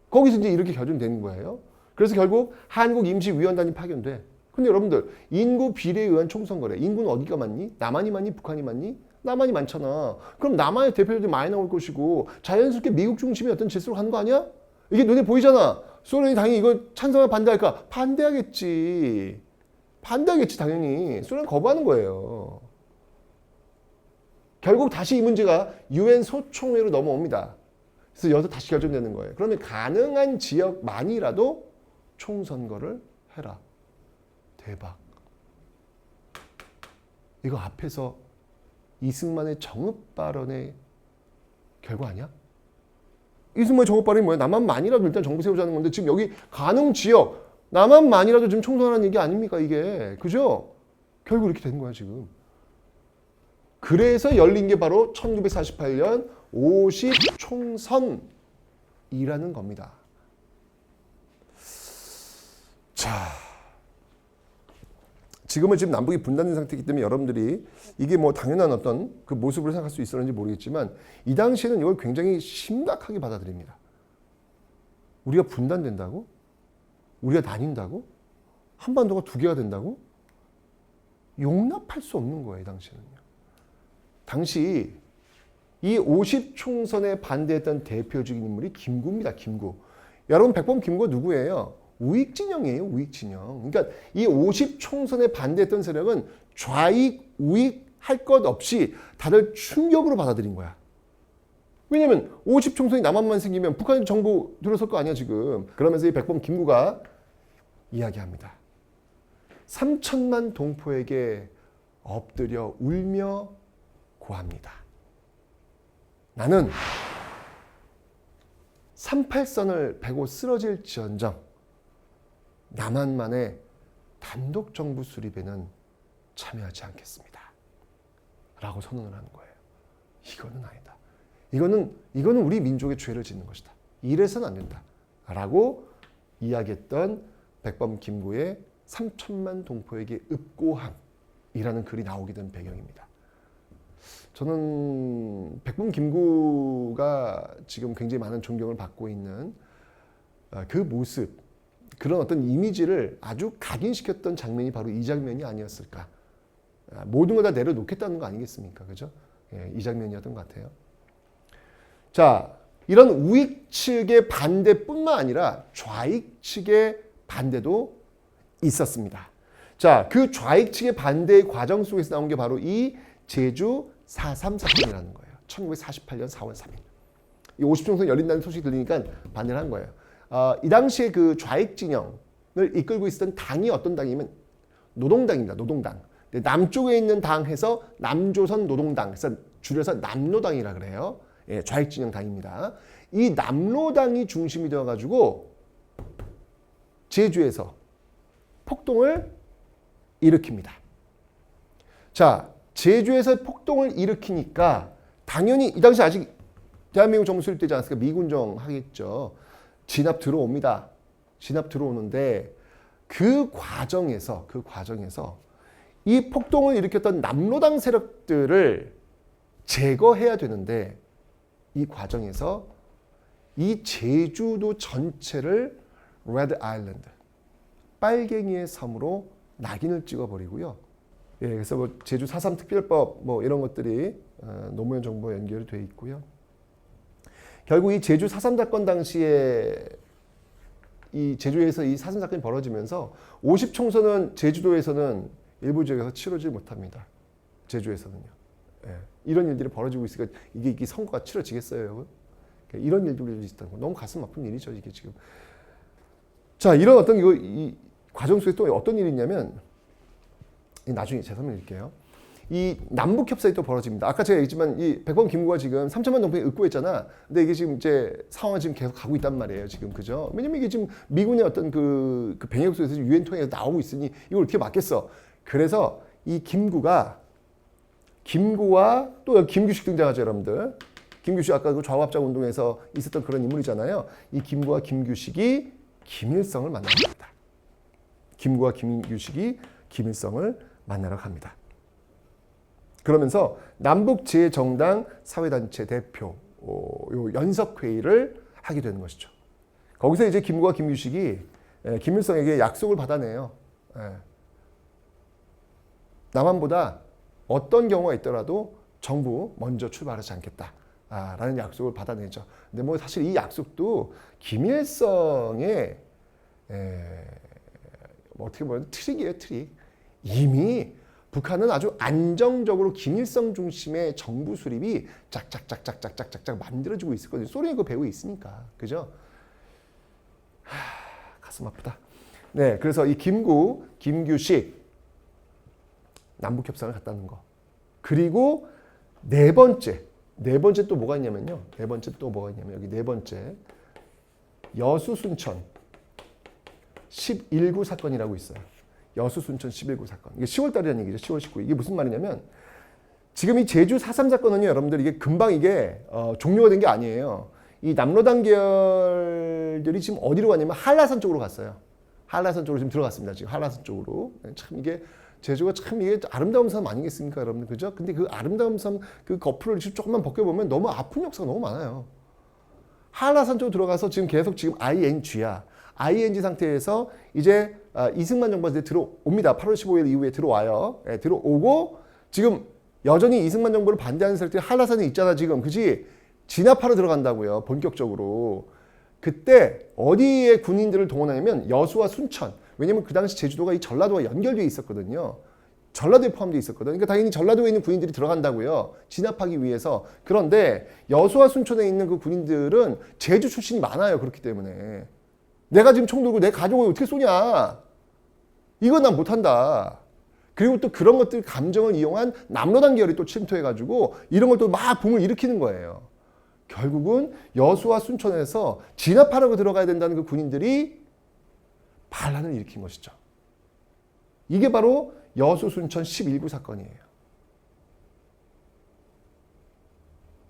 [SPEAKER 1] 거기서 이제 이렇게 결정되는 거예요. 그래서 결국 한국임시위원단이 파견돼. 근데 여러분들 인구 비례에 의한 총선거래. 인구는 어디가 많니? 남한이 많니? 북한이 많니? 남한이 많잖아. 그럼 남한의 대표들이 많이 나올 것이고 자연스럽게 미국 중심의 어떤 질서로 가는 거 아니야? 이게 눈에 보이잖아. 소련이 당연히 이거 찬성할 반대할까? 반대하겠지. 반대하겠지 당연히. 소련 거부하는 거예요. 결국 다시 이 문제가 유엔 소총회로 넘어옵니다. 그래서 여기서 다시 결정되는 거예요. 그러면 가능한 지역만이라도 총선거를 해라. 대박. 이거 앞에서 이승만의 정읍 발언의 결과 아니야? 이승만의 정읍 발언이 뭐야? 남한만이라도 일단 정부 세우자는 건데 지금 여기 가능 지역 남한만이라도 지금 총선하는 얘기 아닙니까 이게? 그죠? 결국 이렇게 된 거야 지금. 그래서 열린 게 바로 1948년 50총선이라는 겁니다. 자, 지금은 지금 남북이 분단된 상태이기 때문에 여러분들이 이게 뭐 당연한 어떤 그 모습으로 생각할 수 있었는지 모르겠지만 이 당시에는 이걸 굉장히 심각하게 받아들입니다. 우리가 분단된다고? 우리가 나뉜다고? 한반도가 두 개가 된다고? 용납할 수 없는 거예요, 이 당시에는요. 당시 이 50총선에 반대했던 대표적인 인물이 김구입니다, 김구. 여러분, 백범 김구가 누구예요? 우익진영이에요, 우익진영. 그러니까 이 50총선에 반대했던 세력은 좌익, 우익 할 것 없이 다들 충격으로 받아들인 거야. 왜냐면 50총선이 남한만 생기면 북한이 정부 들어설 거 아니야 지금. 그러면서 이 백범 김구가 이야기합니다. 3천만 동포에게 엎드려 울며 고합니다. 나는 38선을 베고 쓰러질지언정 남한만의 단독 정부 수립에는 참여하지 않겠습니다. 라고 선언을 하는 거예요. 이거는 아니다. 이거는 우리 민족의 죄를 짓는 것이다. 이래서는 안 된다. 라고 이야기했던 백범 김구의 3천만 동포에게 읍고함이라는 글이 나오게 된 배경입니다. 저는 백범 김구가 지금 굉장히 많은 존경을 받고 있는 그 모습, 그런 어떤 이미지를 아주 각인시켰던 장면이 바로 이 장면이 아니었을까. 모든 걸 다 내려놓겠다는 거 아니겠습니까? 그죠? 예, 이 장면이었던 것 같아요. 자, 이런 우익 측의 반대뿐만 아니라 좌익 측의 반대도 있었습니다. 자, 그 좌익 측의 반대의 과정 속에서 나온 게 바로 이 제주 4.3 사건이라는 거예요. 1948년 4월 3일. 이 50총선 열린다는 소식이 들리니까 반대를 한 거예요. 이 당시에 그 좌익 진영을 이끌고 있었던 당이 어떤 당이면 노동당입니다. 노동당. 남쪽에 있는 당에서 남조선 노동당, 그래서 줄여서 남노당이라 그래요. 예, 좌익 진영 당입니다. 이 남노당이 중심이 되어가지고 제주에서 폭동을 일으킵니다. 자, 제주에서 폭동을 일으키니까 당연히 이 당시 아직 대한민국 정부 수립되지 않았으니까 미군정 하겠죠. 진압 들어옵니다. 진압 들어오는데 그 과정에서 이 폭동을 일으켰던 남로당 세력들을 제거해야 되는데 이 과정에서 이 제주도 전체를 레드 아일랜드, 빨갱이의 섬으로 낙인을 찍어버리고요. 예, 그래서 뭐 제주 4.3 특별법 뭐 이런 것들이 노무현 정부와 연결이 돼 있고요. 결국 이 제주 4.3 사건 당시에 이 제주에서 이 4.3 사건이 벌어지면서 50총선은 제주도에서는 일부 지역에서 치러지지 못합니다. 제주에서는요. 예, 이런 일들이 벌어지고 있으니까 이게 선거가 치러지겠어요, 여러분? 이런 일들이 있다는 거 너무 가슴 아픈 일이죠, 이게 지금. 자, 이런 어떤 이 과정 속에 또 어떤 일이 있냐면 나중에 제 설명드릴게요. 이 남북 협상이 또 벌어집니다. 아까 제가 얘기했지만 이 백범 김구가 지금 3천만 동포에 읍고했잖아. 근데 이게 지금 이제 상황은 지금 계속 가고 있단 말이에요. 지금 그죠? 왜냐면 이게 지금 미군의 어떤 그 병역 속에서 유엔 통해서 나오고 있으니 이걸 어떻게 막겠어? 그래서 이 김구와 또 김규식 등장하죠, 여러분들. 김규식 아까 그 좌우합작 운동에서 있었던 그런 인물이잖아요. 이 김구와 김규식이 김일성을 만나러 갑니다. 김구와 김규식이 김일성을 만나러 갑니다. 그러면서 남북재정당 사회단체 대표 요 연석회의를 하게 되는 것이죠. 거기서 이제 김구와 김규식이 김일성에게 약속을 받아내요. 남한보다 어떤 경우가 있더라도 정부 먼저 출발하지 않겠다라는 약속을 받아내죠. 근데 뭐 사실 이 약속도 김일성의 뭐 어떻게 보면 트릭이에요, 트릭. 이미 북한은 아주 안정적으로 김일성 중심의 정부 수립이 짝짝짝짝짝짝짝 만들어지고 있었거든요. 소련이 그 배후에 있으니까. 그죠? 가슴 아프다. 네, 그래서 이 김구, 김규식 남북 협상을 갔다는 거. 그리고 네 번째 또 뭐가 있냐면요. 여기 네 번째 여수 순천 11구 사건이라고 있어요. 여수 순천 11구 사건. 이게 10월 달이라는 얘기죠. 10월 19일. 이게 무슨 말이냐면 지금 이 제주 4.3 사건은요, 여러분들 이게 금방 이게 종료가 된 게 아니에요. 이 남로당 계열들이 지금 어디로 갔냐면 한라산 쪽으로 갔어요. 한라산 쪽으로 지금 들어갔습니다. 지금 한라산 쪽으로. 참 이게 제주가 참 이게 아름다운 섬 아니겠습니까, 여러분들, 그죠? 근데 그 아름다운 섬 그 거풀을 조금만 벗겨보면 너무 아픈 역사가 너무 많아요. 한라산 쪽으로 들어가서 지금 계속 지금 ING야. ING 상태에서 이제 이승만 정부가 들어옵니다. 8월 15일 이후에 들어와요. 예, 들어오고 지금 여전히 이승만 정부를 반대하는 세력들이 한라산에 있잖아, 지금, 그지? 진압하러 들어간다고요, 본격적으로. 그때 어디에 군인들을 동원하냐면 여수와 순천. 왜냐면 그 당시 제주도가 이 전라도와 연결되어 있었거든요. 전라도에 포함되어 있었거든요. 그러니까 당연히 전라도에 있는 군인들이 들어간다고요. 진압하기 위해서. 그런데 여수와 순천에 있는 그 군인들은 제주 출신이 많아요. 그렇기 때문에. 내가 지금 총 들고 내 가족을 어떻게 쏘냐. 이건 난 못한다. 그리고 또 그런 것들 감정을 이용한 남로당 계열이 또 침투해가지고 이런 걸 또 막 붐을 일으키는 거예요. 결국은 여수와 순천에서 진압하려고 들어가야 된다는 그 군인들이 반란을 일으킨 것이죠. 이게 바로 여수 순천 11구 사건이에요.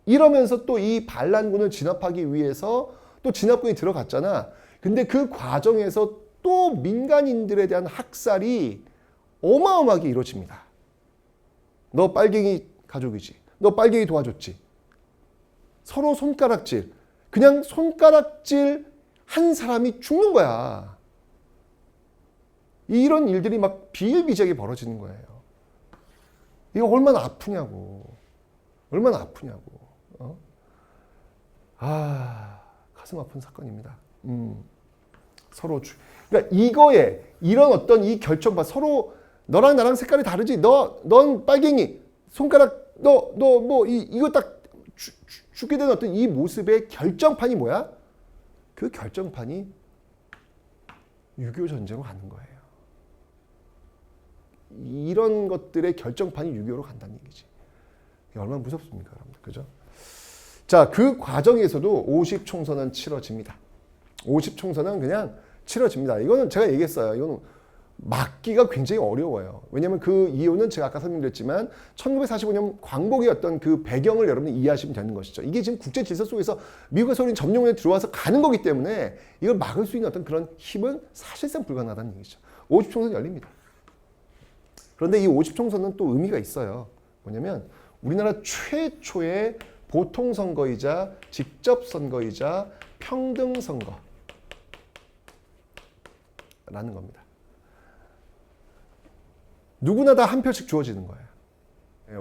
[SPEAKER 1] 이러면서 또 이 반란군을 진압하기 위해서 또 진압군이 들어갔잖아. 근데 그 과정에서 또 민간인들에 대한 학살이 어마어마하게 이루어집니다. 너 빨갱이 가족이지. 너 빨갱이 도와줬지. 서로 손가락질. 그냥 손가락질 한 사람이 죽는 거야. 이런 일들이 막 비일비재하게 벌어지는 거예요. 이거 얼마나 아프냐고. 얼마나 아프냐고. 가슴 아픈 사건입니다. 서로 그러니까 이거에 이런 어떤 이 결정과 서로 너랑 나랑 색깔이 다르지. 넌 빨갱이 손가락 너 뭐 이거 딱 죽게 되는 어떤 이 모습의 결정판이 뭐야? 그 결정판이 6.25 전쟁으로 가는 거예요. 이런 것들의 결정판이 6.25로 간다는 얘기지. 얼마나 무섭습니까, 여러분들? 그죠? 자, 그 과정에서도 50총선은 치러집니다. 50총선은 그냥 치러집니다. 이거는 제가 얘기했어요. 이거는 막기가 굉장히 어려워요. 왜냐하면 그 이유는 제가 아까 설명드렸지만 1945년 광복의 어떤 그 배경을 여러분이 이해하시면 되는 것이죠. 이게 지금 국제 질서 속에서 미국의 소련 점령에 들어와서 가는 거기 때문에 이걸 막을 수 있는 어떤 그런 힘은 사실상 불가능하다는 얘기죠. 50총선 열립니다. 그런데 이 50총선은 또 의미가 있어요. 뭐냐면 우리나라 최초의 보통선거이자 직접선거이자 평등선거라는 겁니다. 누구나 다 한 표씩 주어지는 거예요.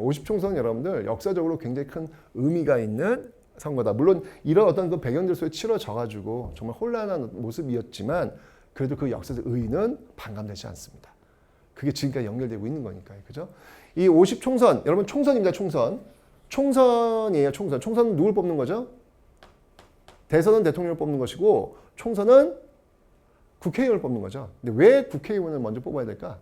[SPEAKER 1] 50총선 여러분들 역사적으로 굉장히 큰 의미가 있는 선거다. 물론 이런 어떤 그 배경들 속에 치러져가지고 정말 혼란한 모습이었지만 그래도 그 역사적 의의는 반감되지 않습니다. 그게 지금까지 연결되고 있는 거니까요. 그죠? 이 50총선, 여러분 총선입니다. 총선이에요. 총선은 누굴 뽑는 거죠? 대선은 대통령을 뽑는 것이고 총선은 국회의원을 뽑는 거죠. 근데 왜 국회의원을 먼저 뽑아야 될까?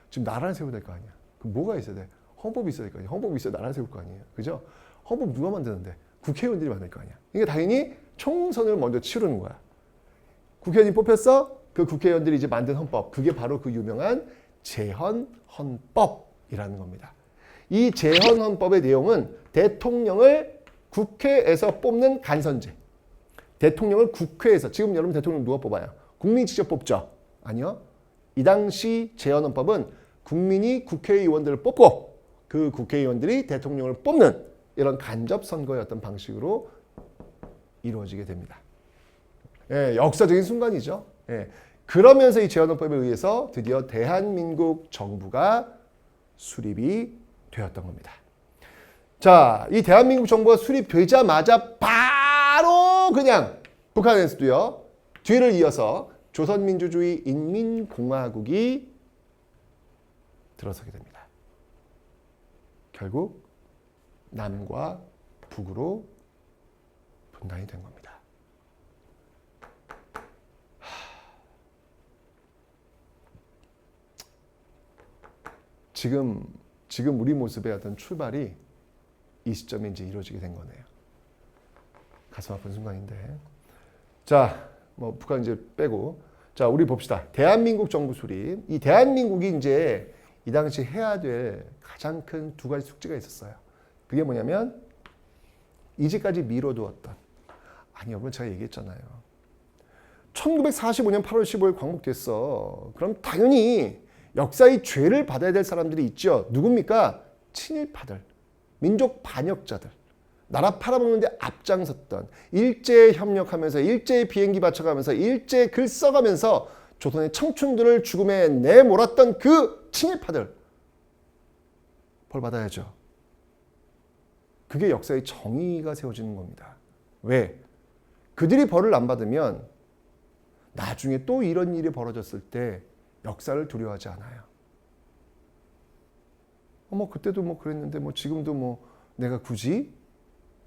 [SPEAKER 1] 지금 나라를 세워야 될 거 아니야. 그럼 뭐가 있어야 돼? 헌법이 있어야 될 거 아니야. 헌법이 있어야 나라를 세울 거 아니에요. 그죠? 헌법 누가 만드는데? 국회의원들이 만들 거 아니야. 그러니까 당연히 총선을 먼저 치르는 거야. 국회의원이 뽑혔어? 그 국회의원들이 이제 만든 헌법. 그게 바로 그 유명한 제헌헌법이라는 겁니다. 이 제헌헌법의 내용은 대통령을 국회에서 뽑는 간선제. 대통령을 국회에서, 지금 여러분 대통령 누가 뽑아요? 국민이 직접 뽑죠? 아니요. 이 당시 제헌헌법은 국민이 국회의원들을 뽑고 그 국회의원들이 대통령을 뽑는 이런 간접선거의 어떤 방식으로 이루어지게 됩니다. 예, 역사적인 순간이죠. 예, 그러면서 이 제헌헌법에 의해서 드디어 대한민국 정부가 수립이 되었던 겁니다. 자, 이 대한민국 정부가 수립되자마자 바로 그냥 북한에서도요. 뒤를 이어서 조선민주주의 인민공화국이 들어서게 됩니다. 결국 남과 북으로 분단이 된 겁니다. 지금 우리 모습의 어떤 출발이 이 시점에 이제 이루어지게 된 거네요. 가슴 아픈 순간인데. 자, 뭐 북한 이제 빼고. 자, 우리 봅시다. 대한민국 정부 수립. 이 대한민국이 이제 이 당시 해야 될 가장 큰 두 가지 숙제가 있었어요. 그게 뭐냐면 이제까지 미뤄두었던. 아니, 여러분 제가 얘기했잖아요. 1945년 8월 15일 광복됐어. 그럼 당연히 역사의 죄를 받아야 될 사람들이 있죠. 누굽니까? 친일파들, 민족 반역자들, 나라 팔아먹는데 앞장섰던, 일제에 협력하면서, 일제에 비행기 바쳐가면서, 일제에 글 써가면서 조선의 청춘들을 죽음에 내몰았던 그 친일파들 벌 받아야죠. 그게 역사의 정의가 세워지는 겁니다. 왜? 그들이 벌을 안 받으면 나중에 또 이런 일이 벌어졌을 때 역사를 두려워하지 않아요. 뭐 그때도 뭐 그랬는데 뭐 지금도 뭐 내가 굳이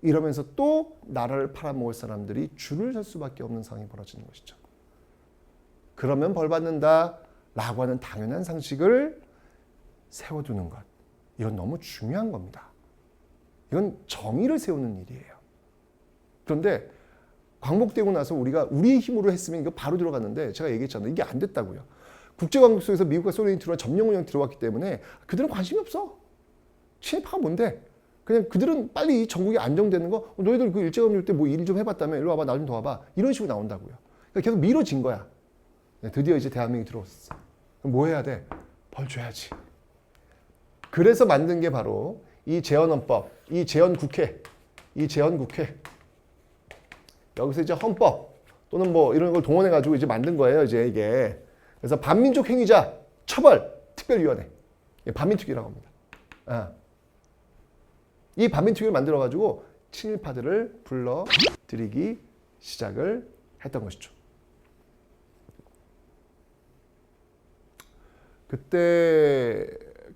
[SPEAKER 1] 이러면서 또 나라를 팔아먹을 사람들이 줄을 설 수밖에 없는 상황이 벌어지는 것이죠. 그러면 벌 받는다 라고 하는 당연한 상식을 세워두는 것. 이건 너무 중요한 겁니다. 이건 정의를 세우는 일이에요. 그런데 광복되고 나서 우리가 우리의 힘으로 했으면 이거 바로 들어갔는데 제가 얘기했잖아요. 이게 안 됐다고요. 국제관계 속에서 미국과 소련이 들어와 점령 운영 들어왔기 때문에 그들은 관심이 없어. 친일파가 뭔데? 그냥 그들은 빨리 이 전국이 안정되는 거, 너희들 그 일제감정 때 뭐 일 좀 해봤다며, 일로 와봐, 나 좀 도와봐. 이런 식으로 나온다고요. 그러니까 계속 미뤄진 거야. 드디어 이제 대한민국이 들어왔어. 그럼 뭐 해야 돼? 벌 줘야지. 그래서 만든 게 바로 이 재헌헌법, 이 재헌국회, 이 재헌국회. 여기서 이제 헌법 또는 뭐 이런 걸 동원해가지고 이제 만든 거예요, 이제 이게. 그래서 반민족 행위자 처벌 특별위원회. 반민특위라고 합니다. 이 반민특위를 만들어가지고 친일파들을 불러들이기 시작을 했던 것이죠. 그때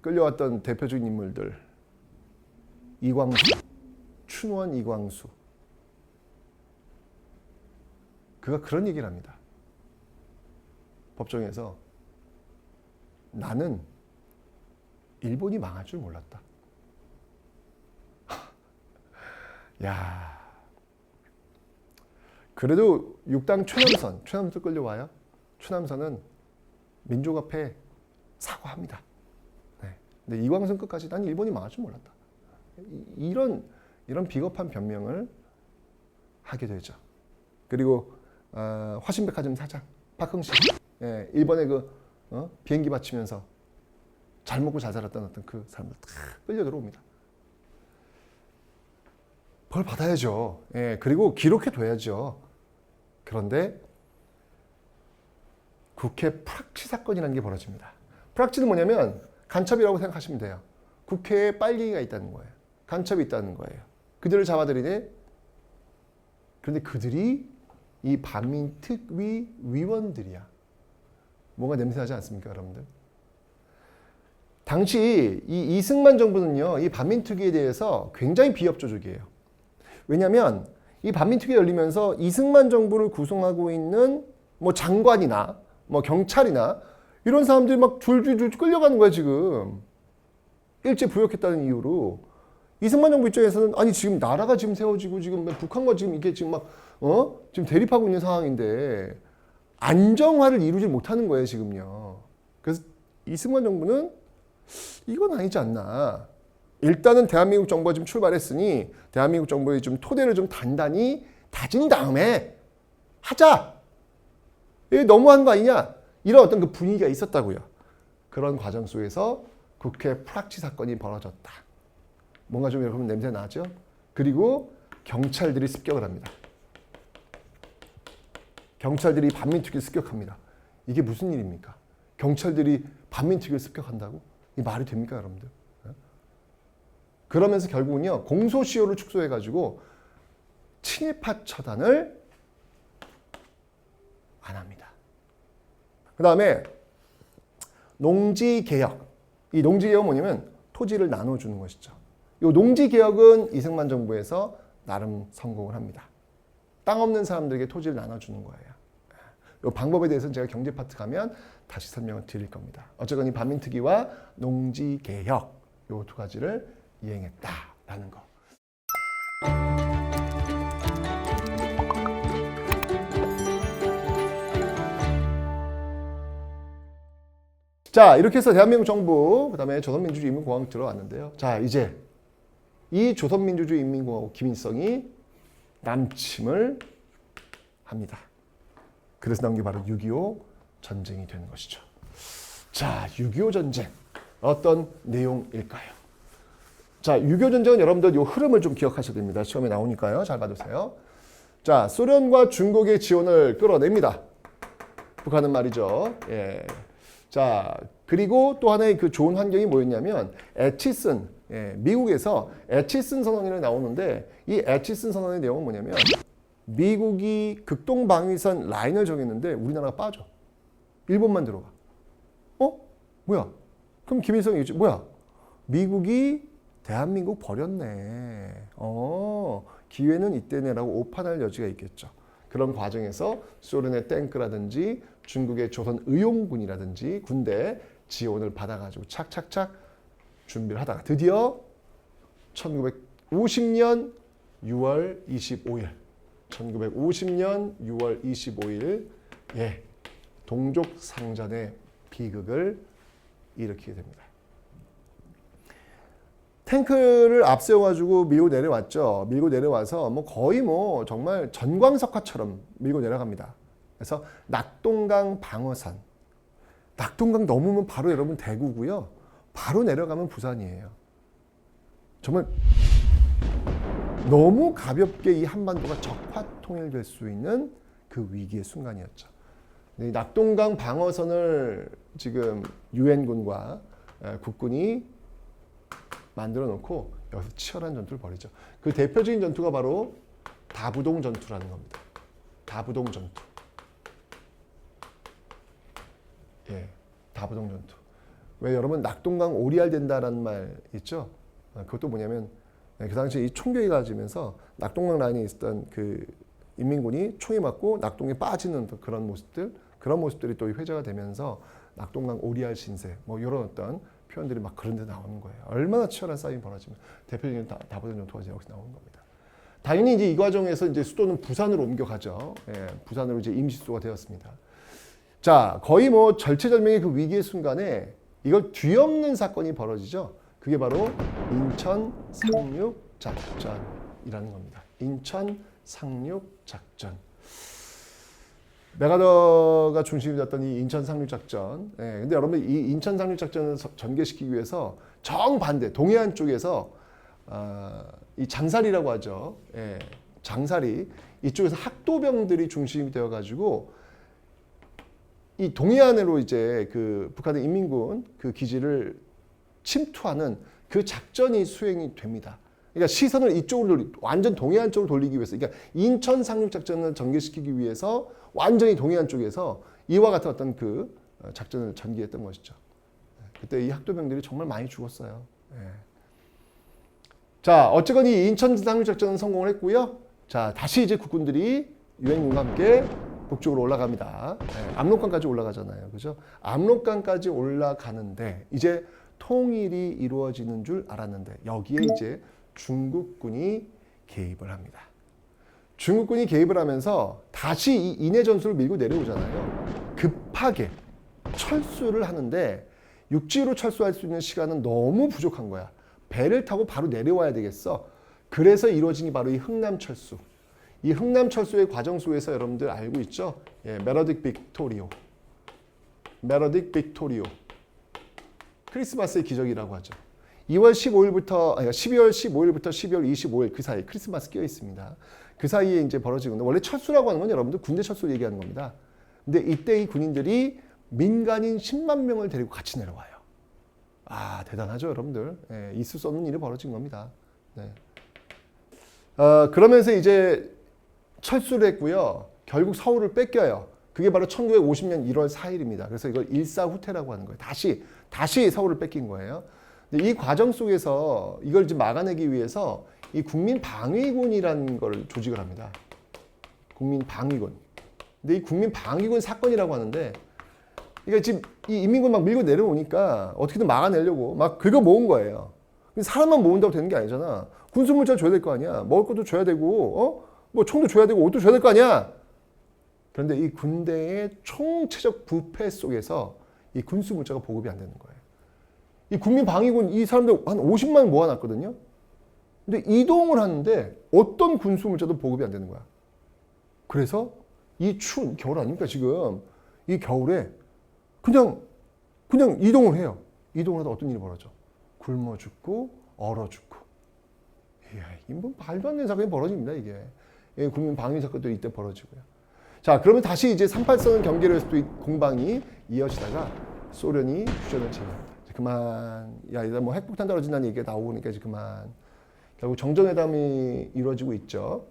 [SPEAKER 1] 끌려왔던 대표적인 인물들, 이광수, 춘원 이광수. 그가 그런 얘기를 합니다. 법정에서 나는 일본이 망할 줄 몰랐다. 야, 그래도 6당 최남선 끌려와요. 최남선은 민족 앞에 사과합니다. 네. 근데 이광선 끝까지 난 일본이 망할 줄 몰랐다. 이런 비겁한 변명을 하게 되죠. 그리고 화신백화점 사장 박흥식, 일본에 비행기 받치면서 잘 먹고 잘 살았던 어떤 그 사람들 다 끌려 들어옵니다. 벌 받아야죠. 그리고 기록해 둬야죠. 그런데 국회 프락치 사건이라는 게 벌어집니다. 프락치는 뭐냐면 간첩이라고 생각하시면 돼요. 국회에 빨갱이가 있다는 거예요. 간첩이 있다는 거예요. 그들을 잡아들이네. 그런데 그들이 이 반민특위 위원들이야. 뭔가 냄새나지 않습니까, 여러분들? 당시 이 이승만 정부는요, 이 반민특위에 대해서 굉장히 비협조적이에요. 왜냐하면 이 반민특위가 열리면서 이승만 정부를 구성하고 있는 뭐 장관이나 뭐 경찰이나 이런 사람들이 막 줄줄 끌려가는 거야, 지금. 일제 부역했다는 이유로. 이승만 정부 입장에서는 아니 지금 나라가 지금 세워지고 지금 북한과 지금 이게 지금 막 지금 대립하고 있는 상황인데 안정화를 이루지 못하는 거예요, 지금요. 그래서 이승만 정부는 이건 아니지 않나. 일단은 대한민국 정부가 좀 출발했으니 대한민국 정부의 좀 토대를 좀 단단히 다진 다음에 하자. 이게 너무한 거 아니냐? 이런 어떤 그 분위기가 있었다고요. 그런 과정 속에서 국회 프락치 사건이 벌어졌다. 뭔가 좀 여러분 냄새 나죠? 그리고 경찰들이 습격을 합니다. 경찰들이 반민특위를 습격합니다. 이게 무슨 일입니까? 경찰들이 반민특위를 습격한다고? 이 말이 됩니까, 여러분들? 그러면서 결국은요, 공소시효를 축소해가지고 친일파 처단을 안 합니다. 그 다음에 농지개혁. 이 농지개혁은 뭐냐면 토지를 나눠주는 것이죠. 이 농지개혁은 이승만 정부에서 나름 성공을 합니다. 땅 없는 사람들에게 토지를 나눠주는 거예요. 이 방법에 대해서는 제가 경제 파트 가면 다시 설명을 드릴 겁니다. 어쨌건 이 반민특위와 농지개혁 이 두 가지를 이행했다라는 거. 자, 이렇게 해서 대한민국 정부, 그 다음에 조선민주주의 인민공화국 들어왔는데요. 자, 이제 이 조선민주주의 인민공화국 김일성이 남침을 합니다. 그래서 나온 게 바로 6.25 전쟁이 되는 것이죠. 자, 6.25 전쟁 어떤 내용일까요? 자, 6.25 전쟁은 여러분들 이 흐름을 좀 기억하셔야 됩니다. 시험에 나오니까요. 잘 봐주세요. 자, 소련과 중국의 지원을 끌어냅니다. 북한은 말이죠. 예. 자, 그리고 또 하나의 그 좋은 환경이 뭐였냐면 애치슨, 미국에서 애치슨 선언이 나오는데 이 애치슨 선언의 내용은 뭐냐면 미국이 극동방위선 라인을 정했는데 우리나라가 빠져. 일본만 들어가. 뭐야? 그럼 김일성이 얘기했지. 뭐야? 미국이 대한민국 버렸네. 기회는 이때네라고 오판할 여지가 있겠죠. 그런 과정에서 소련의 탱크라든지 중국의 조선의용군이라든지 군대 지원을 받아가지고 착착착 준비를 하다가 드디어 1950년 6월 25일 1950년 6월 25일 동족상전의 비극을 일으키게 됩니다. 탱크를 앞세워가지고 밀고 내려왔죠. 밀고 내려와서 거의 정말 전광석화처럼 밀고 내려갑니다. 그래서 낙동강 방어선. 낙동강 넘으면 바로 여러분 대구고요. 바로 내려가면 부산이에요. 정말 너무 가볍게 이 한반도가 적화 통일될 수 있는 그 위기의 순간이었죠. 이 낙동강 방어선을 지금 유엔군과 국군이 만들어 놓고 여기서 치열한 전투를 벌이죠. 그 대표적인 전투가 바로 다부동 전투라는 겁니다. 다부동 전투. 다부동 전투. 왜 여러분 낙동강 오리알 된다라는 말 있죠? 그것도 뭐냐면 그 당시에 이 총격이 가지면서 낙동강 라인에 있었던 그 인민군이 총이 맞고 낙동에 빠지는 그런 모습들이 또 회자가 되면서 낙동강 오리알 신세 이런 어떤 표현들이 막 그런 데 나오는 거예요. 얼마나 치열한 싸움이 벌어지면 대표적인 다부동 전투가 여기서 나오는 겁니다. 당연히 이제 이 과정에서 이제 수도는 부산으로 옮겨가죠. 부산으로 이제 임시수도가 되었습니다. 자, 거의 절체절명의 그 위기의 순간에 이걸 뒤엎는 사건이 벌어지죠. 그게 바로 인천 상륙 작전이라는 겁니다. 인천 상륙 작전. 메가더가 중심이 됐던 이 인천 상륙 작전. 근데 여러분 이 인천 상륙 작전을 전개시키기 위해서 정반대 동해안 쪽에서 이 장사리라고 하죠. 장사리 이쪽에서 학도병들이 중심이 되어 가지고 이 동해안으로 이제 그 북한의 인민군 그 기지를 침투하는 그 작전이 수행이 됩니다. 그러니까 시선을 이쪽으로 완전 동해안 쪽으로 돌리기 위해서, 그러니까 인천 상륙 작전을 전개시키기 위해서 완전히 동해안 쪽에서 이와 같은 어떤 그 작전을 전개했던 것이죠. 그때 이 학도병들이 정말 많이 죽었어요. 자, 어쨌건 이 인천 상륙 작전은 성공을 했고요. 자, 다시 이제 국군들이 유엔군과 함께 북쪽으로 올라갑니다. 압록강까지 올라가잖아요. 그죠? 압록강까지 올라가는데 이제 통일이 이루어지는 줄 알았는데 여기에 이제 중국군이 개입을 합니다. 중국군이 개입을 하면서 다시 이 인해 전술을 밀고 내려오잖아요. 급하게 철수를 하는데 육지로 철수할 수 있는 시간은 너무 부족한 거야. 배를 타고 바로 내려와야 되겠어. 그래서 이루어진 게 바로 이 흥남철수. 이 흥남철수의 과정 속에서 여러분들 알고 있죠? 메러딕 빅토리오. 메러딕 빅토리오. 크리스마스의 기적이라고 하죠. 2월 15일부터, 12월 15일부터 12월 25일 그 사이 크리스마스 끼어 있습니다. 그 사이에 이제 벌어지는 건데 원래 철수라고 하는 건 여러분들 군대 철수를 얘기하는 겁니다. 근데 이때 이 군인들이 민간인 10만 명을 데리고 같이 내려와요. 아, 대단하죠, 여러분들. 있을 수 없는 일이 벌어진 겁니다. 네. 그러면서 이제 철수를 했고요. 결국 서울을 뺏겨요. 그게 바로 1950년 1월 4일입니다. 그래서 이걸 일사후퇴라고 하는 거예요. 다시 서울을 뺏긴 거예요. 근데 이 과정 속에서 이걸 좀 막아내기 위해서 이 국민방위군이라는 걸 조직을 합니다. 국민방위군. 근데 이 국민방위군 사건이라고 하는데, 그러니까 지금 이 인민군 막 밀고 내려오니까 어떻게든 막아내려고 막 긁어 모은 거예요. 근데 사람만 모은다고 되는 게 아니잖아. 군수물자 줘야 될 거 아니야. 먹을 것도 줘야 되고, 뭐 총도 줘야 되고 옷도 줘야 될 거 아니야. 그런데 이 군대의 총체적 부패 속에서 이 군수물자가 보급이 안 되는 거예요. 이 국민방위군 이 사람들 한 50만 모아놨거든요. 근데 이동을 하는데 어떤 군수물자도 보급이 안 되는 거야. 그래서 이 추운 겨울 아닙니까 지금 이 겨울에 그냥 이동을 해요. 이동을 하다 어떤 일이 벌어져? 굶어 죽고 얼어 죽고. 이야, 뭐 말도 안 되는 사건이 벌어집니다 이게. 국민방위 사건도 이때 벌어지고요. 자, 그러면 다시 이제 38선 경계를 해서 또 공방이 이어지다가 소련이 휴전을 진행합니다. 그만, 야, 이제 뭐 핵폭탄 떨어진다는 얘기가 나오니까 이제 그만. 결국 정전회담이 이루어지고 있죠.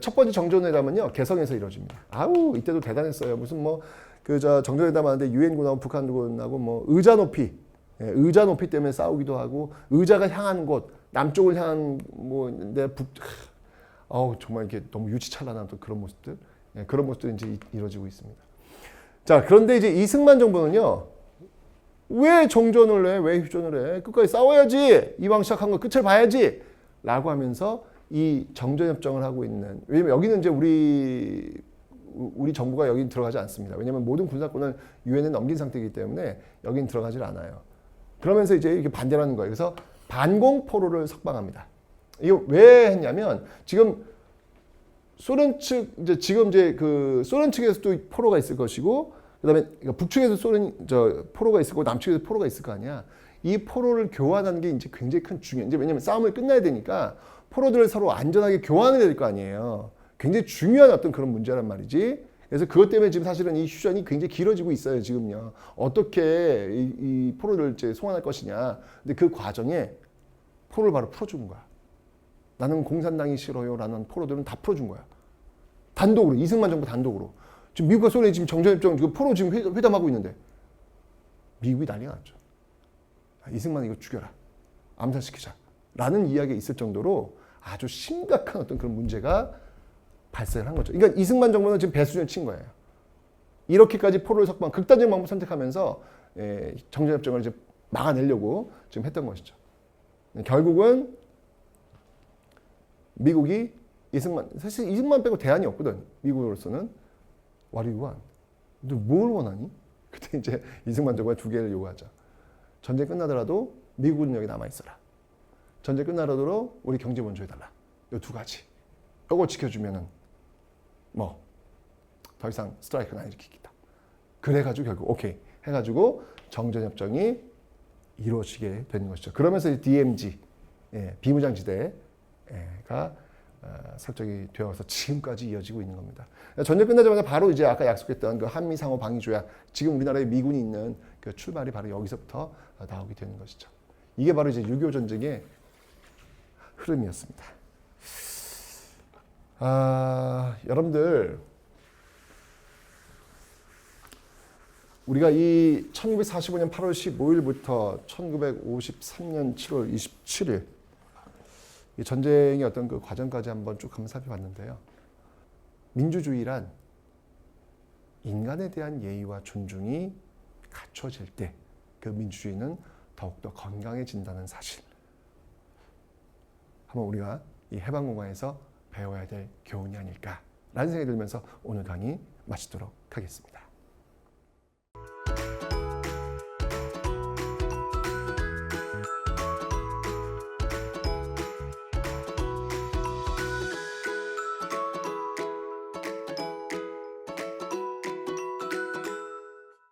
[SPEAKER 1] 첫 번째 정전회담은요, 개성에서 이루어집니다. 아우, 이때도 대단했어요. 무슨 뭐, 정전회담 하는데 유엔군하고 북한군하고 뭐 의자 높이 때문에 싸우기도 하고, 의자가 향하는 곳, 남쪽을 향한 뭐, 정말 이게 너무 유치찬란한 또 그런 모습들. 예, 그런 모습들이 이제 이루어지고 있습니다. 자, 그런데 이제 이승만 정부는요, 왜 정전을 해? 왜 휴전을 해? 끝까지 싸워야지. 이왕 시작한 거 끝을 봐야지. 라고 하면서 이 정전협정을 하고 있는, 왜냐면 여기는 이제 우리 정부가 여긴 들어가지 않습니다. 왜냐면 모든 군사권을 유엔에 넘긴 상태이기 때문에 여긴 들어가질 않아요. 그러면서 이제 이렇게 반대를 하는 거예요. 그래서 반공포로를 석방합니다. 이거 왜 했냐면 지금 소련 측 지금 그 소련 측에서도 포로가 있을 것이고 그다음에 북측에서 포로가 있을 거고 남측에서 포로가 있을 거 아니야. 이 포로를 교환하는 게 이제 굉장히 큰 중요한. 이제 왜냐면 싸움을 끝내야 되니까 포로들을 서로 안전하게 교환해야 될 거 아니에요. 굉장히 중요한 어떤 그런 문제란 말이지. 그래서 그것 때문에 지금 사실은 이 휴전이 굉장히 길어지고 있어요, 지금요. 어떻게 이 포로를 이제 송환할 것이냐. 근데 그 과정에 포로를 바로 풀어준 거야. 나는 공산당이 싫어요. 라는 포로들은 다 풀어준 거야. 단독으로, 이승만 정부 단독으로. 지금 미국과 소련이 지금 정전협정, 지금 포로 지금 회담하고 있는데 미국이 난리가 났죠. 이승만 이거 죽여라. 암살시키자. 라는 이야기가 있을 정도로 아주 심각한 어떤 그런 문제가 발생을 한 거죠. 그러니까 이승만 정부는 지금 배수준을 친 거예요. 이렇게까지 포로를 석방, 극단적 방법을 선택하면서 정전협정을 이제 막아내려고 지금 했던 것이죠. 결국은 미국이 사실 이승만 빼고 대안이 없거든. 미국으로서는. What do you want? 너 뭘 원하니? 그때 이제 이승만 정부가 두 개를 요구하죠. 전쟁 끝나더라도 미국은 여기 남아있어라. 전쟁 끝나더라도 우리 경제 원조해달라. 이 두 가지. 이거 지켜주면은 더 이상 스트라이크는 안 일으키겠다. 그래가지고 결국 오케이 해가지고 정전협정이 이루어지게 되는 것이죠. 그러면서 DMZ 비무장지대가 설정이 되어서 지금까지 이어지고 있는 겁니다. 전쟁 끝나자마자 바로 이제 아까 약속했던 그 한미 상호 방위 조약, 지금 우리나라에 미군이 있는 그 출발이 바로 여기서부터 나오게 되는 것이죠. 이게 바로 이제 6.25 전쟁의 흐름이었습니다. 여러분들, 우리가 이 1945년 8월 15일부터 1953년 7월 27일 이 전쟁의 어떤 그 과정까지 한번 쭉 한번 살펴봤는데요. 민주주의란 인간에 대한 예의와 존중이 갖춰질 때 그 민주주의는 더욱더 건강해진다는 사실. 한번 우리가 이 해방공화에서 배워야 될 교훈이 아닐까라는 생각이 들면서 오늘 강의 마치도록 하겠습니다.